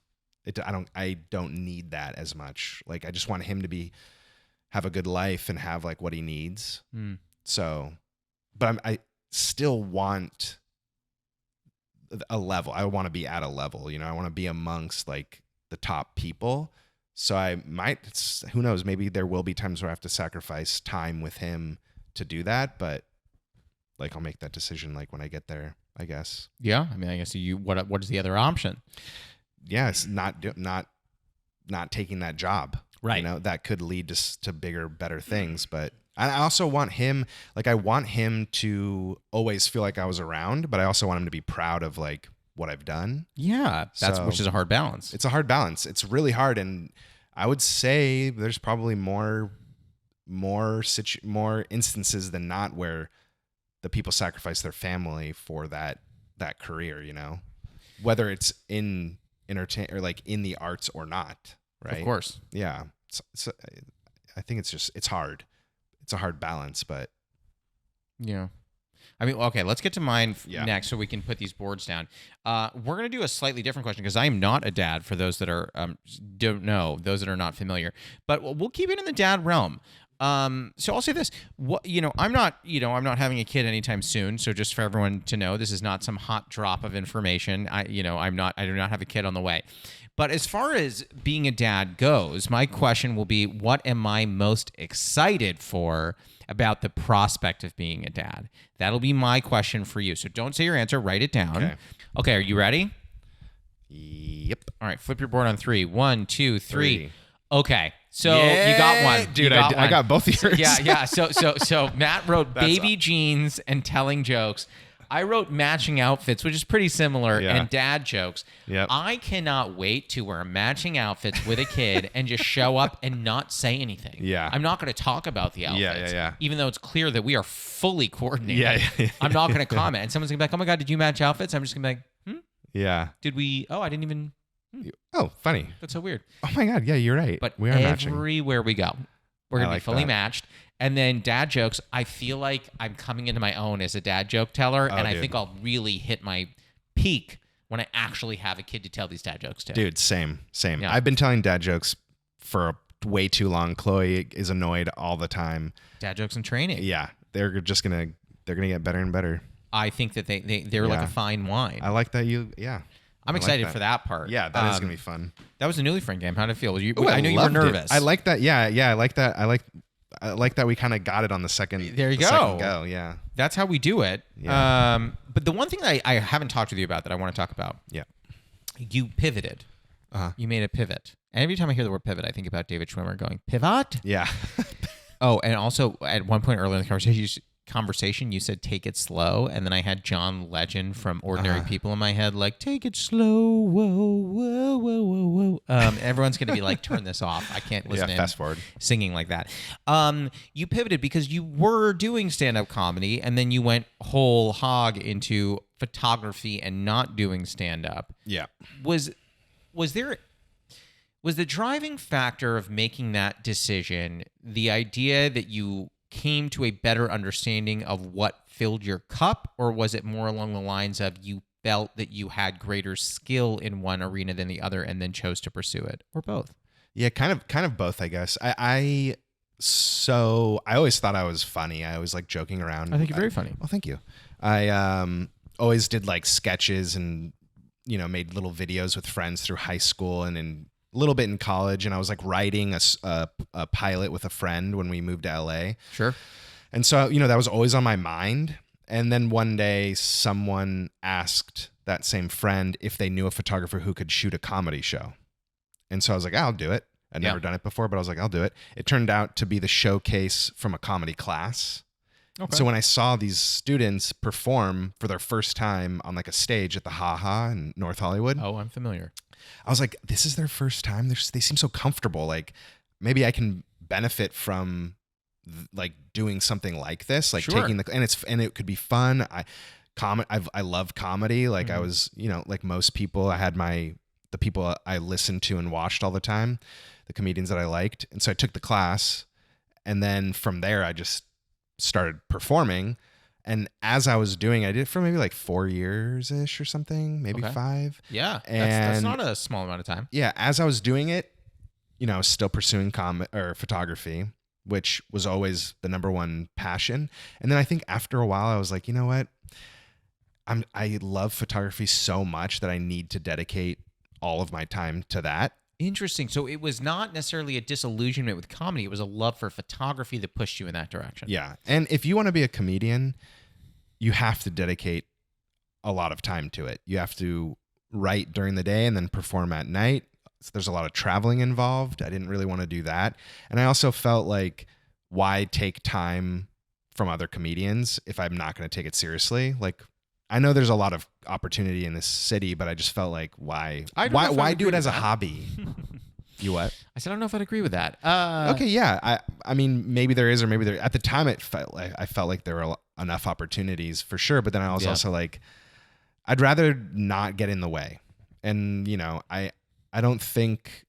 Speaker 1: it, I don't need that as much. Like, I just want him to have a good life and have like what he needs. So, but I still want a level. I want to be at a level, I want to be amongst like the top people. So I might, who knows, maybe there will be times where I have to sacrifice time with him to do that, but like I'll make that decision like when I get there, I guess.
Speaker 2: Yeah, I mean, I guess what is the other option?
Speaker 1: Yeah, it's not taking that job.
Speaker 2: Right.
Speaker 1: That could lead to bigger, better things. But I also want him, I want him to always feel like I was around, but I also want him to be proud of like what I've done.
Speaker 2: Yeah, which is a hard balance.
Speaker 1: It's a hard balance. It's really hard, and I would say there's probably more instances than not where the people sacrifice their family for that career. Whether it's in entertain or like in the arts or not. Right.
Speaker 2: Of course.
Speaker 1: Yeah. So I think it's hard. It's a hard balance, but
Speaker 2: yeah. I mean, okay, let's get to mine next so we can put these boards down. We're going to do a slightly different question because I am not a dad, for those that are don't know, those that are not familiar. But we'll keep it in the dad realm. So I'll say this, I'm not having a kid anytime soon. So just for everyone to know, this is not some hot drop of information. I do not have a kid on the way. But as far as being a dad goes, my question will be, what am I most excited for about the prospect of being a dad? That'll be my question for you. So don't say your answer, write it down. Okay, are you ready?
Speaker 1: Yep.
Speaker 2: All right, flip your board on 3. 1, 2, 3. Okay. So you got one.
Speaker 1: Dude, I got both of yours.
Speaker 2: Yeah. So Matt wrote baby jeans and telling jokes. I wrote matching outfits, which is pretty similar, and dad jokes.
Speaker 1: Yep.
Speaker 2: I cannot wait to wear matching outfits with a kid and just show up and not say anything.
Speaker 1: Yeah.
Speaker 2: I'm not going to talk about the outfits.
Speaker 1: Yeah.
Speaker 2: Even though it's clear that we are fully coordinated.
Speaker 1: Yeah.
Speaker 2: I'm not going to comment. And someone's going to be like, oh my God, did you match outfits? I'm just going to be like,
Speaker 1: Yeah.
Speaker 2: Did we? Oh, I didn't even.
Speaker 1: Oh, funny.
Speaker 2: That's so weird.
Speaker 1: Oh my God. Yeah, you're right.
Speaker 2: But
Speaker 1: we are matching.
Speaker 2: Everywhere we go, we're going to be fully matched. And then dad jokes, I feel like I'm coming into my own as a dad joke teller, and I think I'll really hit my peak when I actually have a kid to tell these dad jokes to.
Speaker 1: Dude, same.
Speaker 2: Yeah.
Speaker 1: I've been telling dad jokes for way too long. Chloe is annoyed all the time.
Speaker 2: Dad jokes in training.
Speaker 1: Yeah, they're gonna get better and better.
Speaker 2: I think that they're like a fine wine.
Speaker 1: I like that
Speaker 2: I'm excited for that part.
Speaker 1: Yeah, that is gonna be fun.
Speaker 2: That was a newly friend game. How did it feel?
Speaker 1: I
Speaker 2: know you were nervous.
Speaker 1: I like that. Yeah, I like that. I like that we kind of got it on the second.
Speaker 2: There you go.
Speaker 1: Second go. Yeah.
Speaker 2: That's how we do it.
Speaker 1: Yeah.
Speaker 2: But the one thing that I haven't talked with you about that I want to talk about.
Speaker 1: Yeah.
Speaker 2: You pivoted.
Speaker 1: Uh-huh.
Speaker 2: You made a pivot. every time I hear the word pivot, I think about David Schwimmer going, pivot?
Speaker 1: Yeah.
Speaker 2: Oh, and also at one point earlier in the conversation, you said take it slow, and then I had John Legend from Ordinary People in my head, like, take it slow, whoa, whoa, whoa, whoa, whoa. Everyone's going to be like, turn this off. I can't listen
Speaker 1: fast forward.
Speaker 2: Singing like that. You pivoted because you were doing stand-up comedy, and then you went whole hog into photography and not doing stand-up.
Speaker 1: Yeah.
Speaker 2: Was the driving factor of making that decision the idea that you came to a better understanding of what filled your cup, or was it more along the lines of you felt that you had greater skill in one arena than the other and then chose to pursue it, or both?
Speaker 1: Yeah, kind of both, I guess. I always thought I was funny. I always like joking around.
Speaker 2: I think you're very funny.
Speaker 1: Well, thank you. I always did like sketches and made little videos with friends through high school and in a little bit in college, and I was like writing a pilot with a friend when we moved to LA.
Speaker 2: Sure.
Speaker 1: And so, that was always on my mind. And then one day someone asked that same friend if they knew a photographer who could shoot a comedy show. And so I was like, I'll do it. I'd never done it before, but I was like, I'll do it. It turned out to be the showcase from a comedy class. Okay. So when I saw these students perform for their first time on like a stage at the Ha Ha in North Hollywood.
Speaker 2: Oh, I'm familiar.
Speaker 1: I was like, this is their first time. They seem so comfortable. Like maybe I can benefit from like doing something like this, like taking and it could be fun. I love comedy. Like I was, like most people, I had the people I listened to and watched all the time, the comedians that I liked. And so I took the class, and then from there I just started performing. And as I was doing, I did it for maybe like 4 years-ish or something, maybe 5.
Speaker 2: Yeah,
Speaker 1: and
Speaker 2: that's not a small amount of time.
Speaker 1: Yeah, as I was doing it, I was still pursuing photography, which was always the number one passion. And then I think after a while, I was like, you know what? I love photography so much that I need to dedicate all of my time to that.
Speaker 2: Interesting. So it was not necessarily a disillusionment with comedy. It was a love for photography that pushed you in that direction.
Speaker 1: Yeah. And if you want to be a comedian, you have to dedicate a lot of time to it. You have to write during the day and then perform at night. So there's a lot of traveling involved. I didn't really want to do that. And I also felt like, why take time from other comedians if I'm not going to take it seriously? Like, I know there's a lot of opportunity in this city, but I just felt like, why do it as a hobby? You what?
Speaker 2: I said, I don't know if I'd agree with that.
Speaker 1: Okay, yeah. I mean, maybe there is, or maybe there. At the time, I felt like there were enough opportunities for sure. But then I was also like, I'd rather not get in the way. And I don't think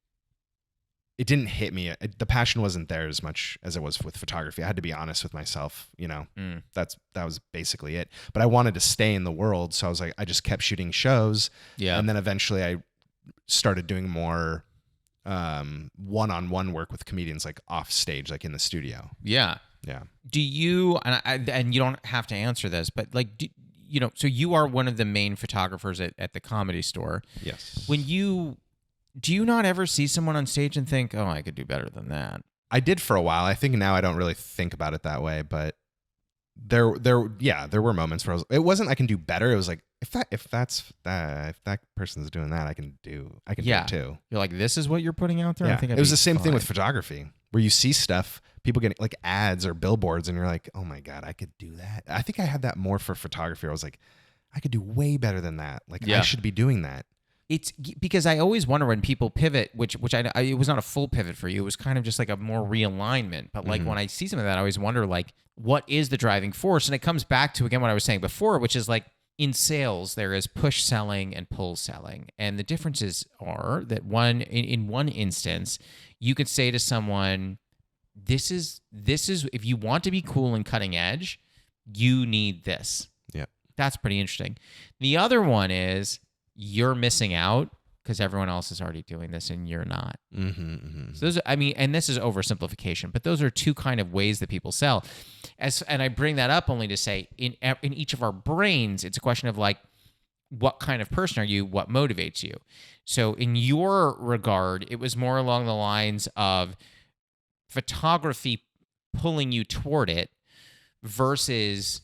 Speaker 1: it didn't hit me. The passion wasn't there as much as it was with photography. I had to be honest with myself. That was basically it. But I wanted to stay in the world, so I was like, I just kept shooting shows. Yeah, and then eventually I started doing more one-on-one work with comedians, like off stage, like in the studio.
Speaker 2: Yeah. Do you and you don't have to answer this, but like, so you are one of the main photographers at the Comedy Store.
Speaker 1: Yes.
Speaker 2: Do you not ever see someone on stage and think, oh, I could do better than that?
Speaker 1: I did for a while. I think now I don't really think about it that way, but there were moments where it wasn't I can do better. It was like, if that person's doing that, I can do it too.
Speaker 2: You're like, this is what you're putting out there?
Speaker 1: Yeah.
Speaker 2: I think
Speaker 1: it was the same thing with photography, where you see stuff, people getting like ads or billboards, and you're like, oh my God, I could do that. I think I had that more for photography. I was like, I could do way better than that. Like, I should be doing that.
Speaker 2: It's because I always wonder when people pivot, which it was not a full pivot for you. It was kind of just like a more realignment. But like when I see some of that, I always wonder like, what is the driving force? And it comes back to, again, what I was saying before, which is like in sales, there is push selling and pull selling. And the differences are that in one instance, you could say to someone, this is if you want to be cool and cutting edge, you need this.
Speaker 1: Yeah. That's
Speaker 2: pretty interesting. The other one is, you're missing out because everyone else is already doing this and you're not. So those, and this is oversimplification, but those are two kind of ways that people sell. And I bring that up only to say, in each of our brains, it's a question of like, what kind of person are you? What motivates you? So in your regard, it was more along the lines of photography pulling you toward it versus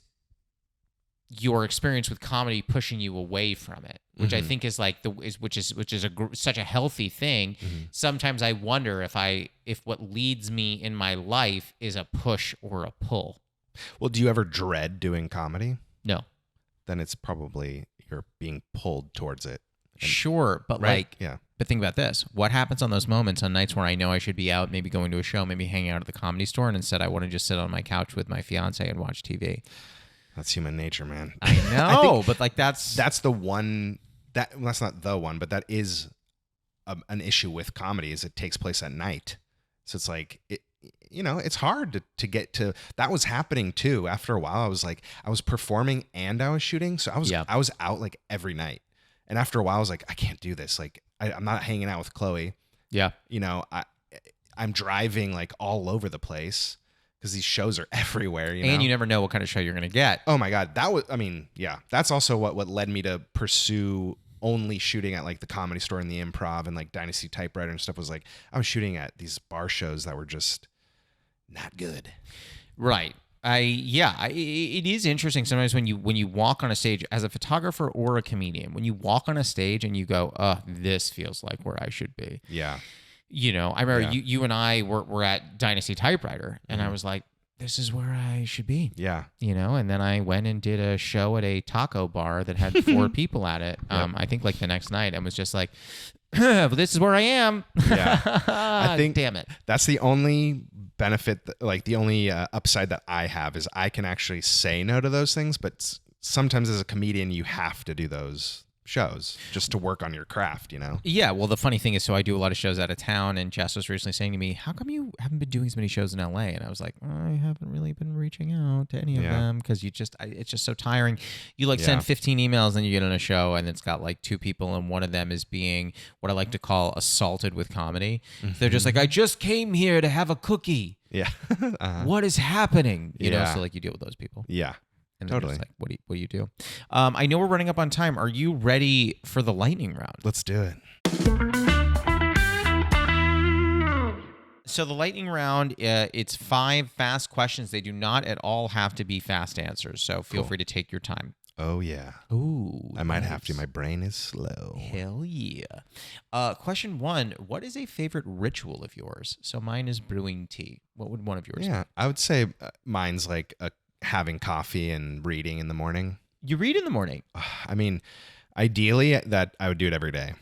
Speaker 2: your experience with comedy pushing you away from it, which I think is like such a healthy thing. Sometimes I wonder if what leads me in my life is a push or a pull.
Speaker 1: Well, do you ever dread doing comedy?
Speaker 2: No.
Speaker 1: Then it's probably you're being pulled towards it.
Speaker 2: Sure, but
Speaker 1: Right?
Speaker 2: like,
Speaker 1: Yeah.
Speaker 2: but think about this. What happens on those moments on nights where I know I should be out, maybe going to a show, maybe hanging out at the Comedy Store, and instead I want to just sit on my couch with my fiance and watch TV?
Speaker 1: That's human nature, man.
Speaker 2: I know, but like that's
Speaker 1: the one that's not the one, but that is an issue with comedy is it takes place at night. So it's like it's hard to get to. That was happening too. After a while, I was performing and I was shooting, so I was out like every night. And after a while, I was like, I can't do this. Like I'm not hanging out with Chloe.
Speaker 2: Yeah.
Speaker 1: I'm driving like all over the place. Because these shows are everywhere,
Speaker 2: and you never know what kind of show you're going to get.
Speaker 1: Oh my God, that's also what led me to pursue only shooting at like the Comedy Store and the Improv and like Dynasty Typewriter and stuff. Was like I was shooting at these bar shows that were just not good.
Speaker 2: Right. It is interesting sometimes when you walk on a stage as a photographer or a comedian, when you walk on a stage and you go, this feels like where I should be.
Speaker 1: Yeah.
Speaker 2: I remember you and I were at Dynasty Typewriter, and I was like, this is where I should be.
Speaker 1: Yeah.
Speaker 2: And then I went and did a show at a taco bar that had 4 people at it. I think like the next night, and was just like, well, this is where I am.
Speaker 1: Yeah. I think
Speaker 2: damn it.
Speaker 1: That's the only benefit, like the only upside that I have is I can actually say no to those things. But sometimes as a comedian, you have to do those shows just to work on your craft,
Speaker 2: Yeah, well, the funny thing is, so I do a lot of shows out of town, and Jess was recently saying to me, how come you haven't been doing as many shows in LA? And I was like, I haven't really been reaching out to any of them because it's just so tiring. You send 15 emails and you get on a show and it's got like 2 people, and one of them is being what I like to call assaulted with comedy. They're just like, I just came here to have a cookie.
Speaker 1: Yeah.
Speaker 2: What is happening?
Speaker 1: Yeah.
Speaker 2: So like you deal with those people.
Speaker 1: Yeah.
Speaker 2: And
Speaker 1: totally.
Speaker 2: Like, what do you do? I know we're running up on time. Are you ready for the lightning round?
Speaker 1: Let's do it.
Speaker 2: So the lightning round, it's 5 fast questions. They do not at all have to be fast answers. So feel free to take your time.
Speaker 1: Oh, yeah.
Speaker 2: Ooh.
Speaker 1: I might have to. My brain is slow.
Speaker 2: Hell yeah. Question 1. What is a favorite ritual of yours? So mine is brewing tea. What would one of yours be?
Speaker 1: Yeah, I would say mine's like having coffee and reading in the morning.
Speaker 2: You read in the morning?
Speaker 1: I mean, ideally that I would do it every day.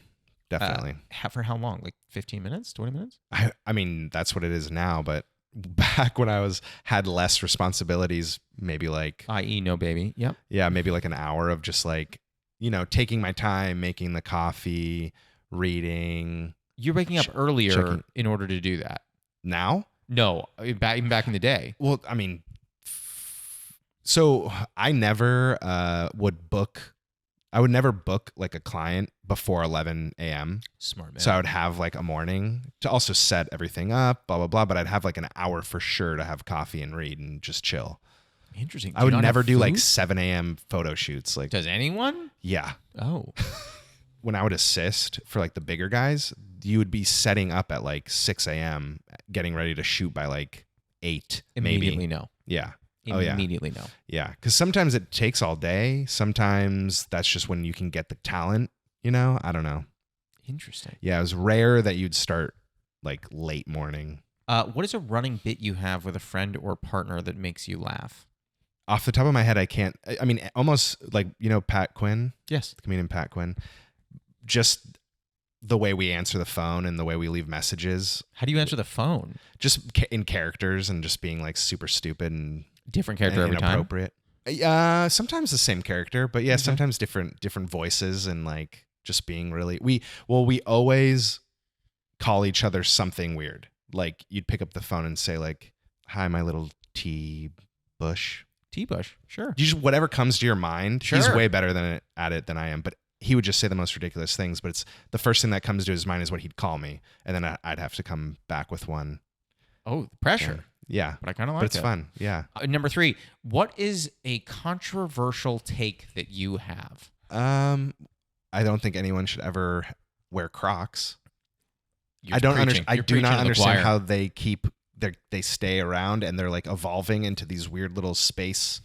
Speaker 1: Definitely.
Speaker 2: For how long? Like 15 minutes, 20 minutes?
Speaker 1: I mean, that's what it is now, but back when I had less responsibilities, maybe like
Speaker 2: i.e. no baby. Yep.
Speaker 1: Yeah, maybe like an hour of just like, taking my time, making the coffee, reading.
Speaker 2: You're waking up earlier in order to do that.
Speaker 1: Now?
Speaker 2: No, even back in the day.
Speaker 1: Well, I mean, so I never would book like a client before 11 a.m.
Speaker 2: Smart man.
Speaker 1: So I would have like a morning to also set everything up, blah, blah, blah. But I'd have like an hour for sure to have coffee and read and just chill.
Speaker 2: Interesting.
Speaker 1: I would never do like 7 a.m. photo shoots. Like,
Speaker 2: does anyone?
Speaker 1: Yeah.
Speaker 2: Oh.
Speaker 1: When I would assist for like the bigger guys, you would be setting up at like 6 a.m., getting ready to shoot by like 8.
Speaker 2: Immediately
Speaker 1: maybe.
Speaker 2: No.
Speaker 1: Yeah.
Speaker 2: Immediately no.
Speaker 1: Yeah. Because sometimes it takes all day. Sometimes that's just when you can get the talent, I don't know.
Speaker 2: Interesting.
Speaker 1: Yeah. It was rare that you'd start like late morning.
Speaker 2: What is a running bit you have with a friend or partner that makes you laugh?
Speaker 1: Off the top of my head, I can't. I mean, almost like, Pat Quinn?
Speaker 2: Yes.
Speaker 1: The comedian Pat Quinn. Just the way we answer the phone and the way we leave messages.
Speaker 2: How do you answer the phone?
Speaker 1: Just in characters and just being like super stupid and
Speaker 2: different character every time.
Speaker 1: Inappropriate. Sometimes the same character, but yeah, sometimes different voices and like just being really. We always call each other something weird. Like you'd pick up the phone and say like, "Hi, my little tea bush."
Speaker 2: Tea bush, sure.
Speaker 1: You just whatever comes to your mind.
Speaker 2: Sure.
Speaker 1: He's way better at it than I am, but he would just say the most ridiculous things. But it's the first thing that comes to his mind is what he'd call me, and then I'd have to come back with one.
Speaker 2: Oh, the pressure.
Speaker 1: Yeah,
Speaker 2: but I kind of like
Speaker 1: it. But it's
Speaker 2: it.
Speaker 1: fun. Yeah.
Speaker 2: Number 3, what is a controversial take that you have?
Speaker 1: I don't think anyone should ever wear Crocs.
Speaker 2: You're
Speaker 1: I don't
Speaker 2: preaching.
Speaker 1: I
Speaker 2: You're
Speaker 1: do
Speaker 2: preaching
Speaker 1: not
Speaker 2: to the
Speaker 1: understand
Speaker 2: choir.
Speaker 1: how they stay around and they're like evolving into these weird little space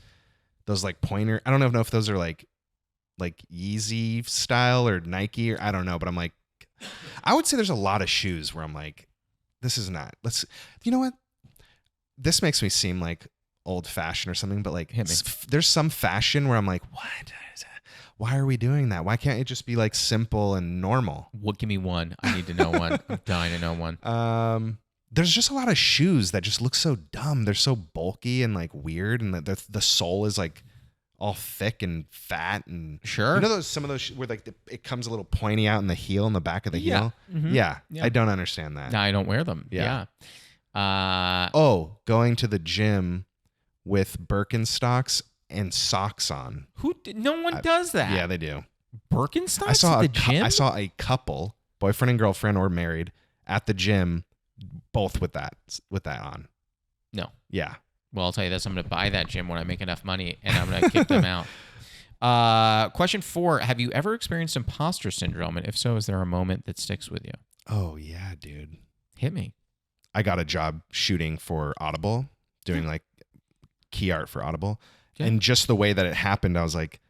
Speaker 1: those like pointer. I don't know if those are like Yeezy style or Nike or I don't know, but I'm like, I would say there's a lot of shoes where I'm like, this is not. You know what? This makes me seem like old fashioned or something, but like there's some fashion where I'm like, what? Why are we doing that? Why can't it just be like simple and normal?
Speaker 2: What? Give me one. I need to know one. I'm dying to know one.
Speaker 1: There's just a lot of shoes that just look so dumb. They're so bulky and like weird, and the sole is like all thick and fat and
Speaker 2: sure.
Speaker 1: You know some of those where like it comes a little pointy out in the heel, in the back of the heel.
Speaker 2: Mm-hmm.
Speaker 1: Yeah,
Speaker 2: yeah,
Speaker 1: I don't understand that.
Speaker 2: No, I don't wear them. Yeah.
Speaker 1: Going to the gym with Birkenstocks and socks on.
Speaker 2: No one does that.
Speaker 1: Yeah, they do.
Speaker 2: Birkenstocks at the gym?
Speaker 1: I saw a couple, boyfriend and girlfriend or married, at the gym, both with that on.
Speaker 2: No.
Speaker 1: Yeah.
Speaker 2: Well, I'll tell you this. I'm going to buy that gym when I make enough money, and I'm going to kick them out. Question 4. Have you ever experienced imposter syndrome? And if so, is there a moment that sticks with you?
Speaker 1: Oh, yeah, dude.
Speaker 2: Hit me.
Speaker 1: I got a job shooting for Audible, doing like key art for Audible. Yeah. And just the way that it happened, I was like,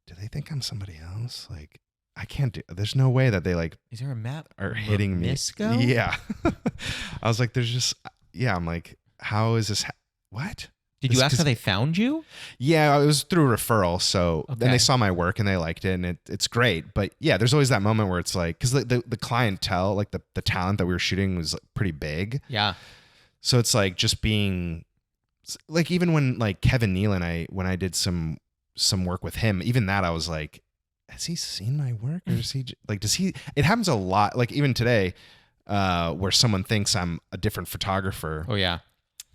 Speaker 1: do they think I'm somebody else? Like, I can't do, there's no way that they like,
Speaker 2: is there a Matt
Speaker 1: are hitting
Speaker 2: Misisco?
Speaker 1: Me. Yeah. I was like, there's just, yeah. I'm like, how is this? What?
Speaker 2: Did you ask how they found you?
Speaker 1: Yeah, it was through referral. So then they saw my work and they liked it, and it's great. But yeah, there's always that moment where it's like, because the clientele, like the talent that we were shooting was pretty big.
Speaker 2: Yeah.
Speaker 1: So it's like just being like, even when like Kevin Nealon, when I did some work with him, even that I was like, has he seen my work, or is he like, does he? It happens a lot. Like even today, where someone thinks I'm a different photographer.
Speaker 2: Oh yeah.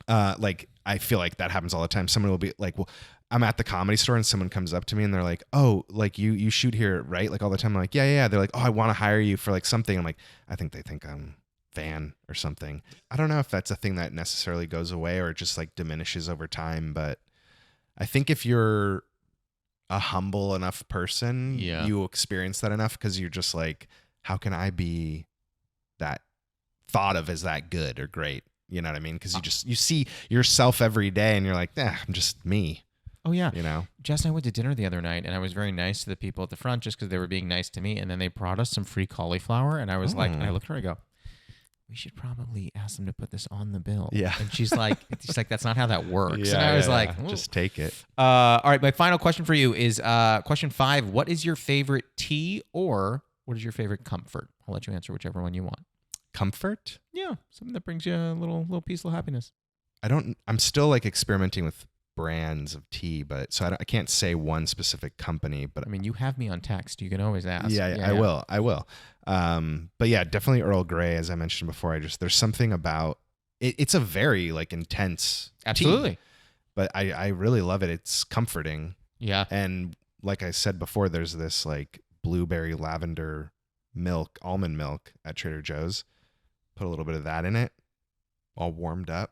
Speaker 1: Like I feel like that happens all the time. Someone will be like, well, I'm at the Comedy Store and someone comes up to me and they're like, oh, like you shoot here, right? Like all the time. I'm like, yeah. They're like, oh, I want to hire you for like something. I'm like, I think they think I'm Van or something. I don't know if that's a thing that necessarily goes away or it just like diminishes over time. But I think if you're a humble enough person, you experience that enough, because you're just like, how can I be that thought of as that good or great? You know what I mean? Because you see yourself every day and you're like, I'm just me.
Speaker 2: Oh, yeah.
Speaker 1: You know?
Speaker 2: Jess and I went to dinner the other night, and I was very nice to the people at the front just because they were being nice to me. And then they brought us some free cauliflower. And I was like, and I looked at her, I go, we should probably ask them to put this on the bill.
Speaker 1: Yeah.
Speaker 2: And she's like, that's not how that works. And I was like,
Speaker 1: just take it.
Speaker 2: All right. My final question for you is question 5. What is your favorite tea, or what is your favorite comfort? I'll let you answer whichever one you want.
Speaker 1: Comfort?
Speaker 2: Yeah, something that brings you a little peaceful happiness.
Speaker 1: I'm still like experimenting with brands of tea, but so I can't say one specific company, but
Speaker 2: I mean, you have me on text. You can always ask.
Speaker 1: Yeah, I will. But yeah, definitely Earl Grey, as I mentioned before. There's something about it. It's a very like intense
Speaker 2: absolutely
Speaker 1: tea, but I really love it. It's comforting.
Speaker 2: Yeah.
Speaker 1: And like I said before, there's this like blueberry lavender milk, almond milk at Trader Joe's. Put a little bit of that in it, all warmed up.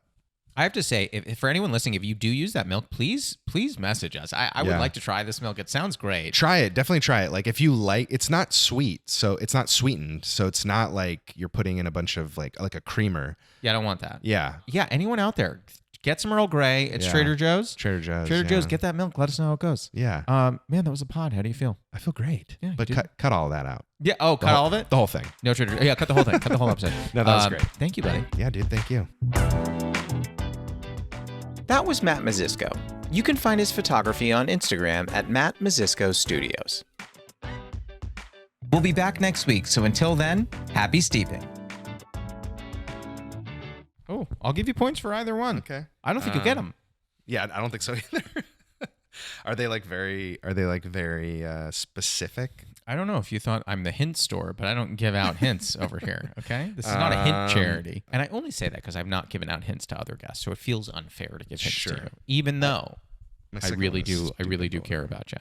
Speaker 2: I have to say, if for anyone listening, if you do use that milk, please message us. I would like to try this milk. It sounds great.
Speaker 1: Try it. Definitely try it. Like if you like, it's not sweet, so it's not sweetened, so it's not like you're putting in a bunch of like a creamer.
Speaker 2: Yeah, I don't want that.
Speaker 1: Yeah.
Speaker 2: Yeah. Anyone out there, get some Earl Grey. It's Trader Joe's.
Speaker 1: Trader Joe's.
Speaker 2: Get that milk. Let us know how it goes.
Speaker 1: Yeah.
Speaker 2: Man, that was a pod. How do you feel?
Speaker 1: I feel great.
Speaker 2: Yeah.
Speaker 1: But cut all that out.
Speaker 2: Yeah. Oh, cut all of it?
Speaker 1: The whole thing.
Speaker 2: No Trader. Yeah, cut the whole thing. Cut the whole episode.
Speaker 1: No, that was great.
Speaker 2: Thank you, buddy.
Speaker 1: Yeah, dude. Thank you.
Speaker 2: That was Matt Misisco. You can find his photography on Instagram at Matt Misisco Studios. We'll be back next week, so until then, happy steeping. Oh, I'll give you points for either one.
Speaker 1: Okay.
Speaker 2: I don't think you'll get them.
Speaker 1: Yeah, I don't think so either. Are they very specific?
Speaker 2: I don't know if you thought I'm the hint store, but I don't give out hints over here, okay? This is not a hint charity. And I only say that because I've not given out hints to other guests, so it feels unfair to give hints to you, even though I really do care about you.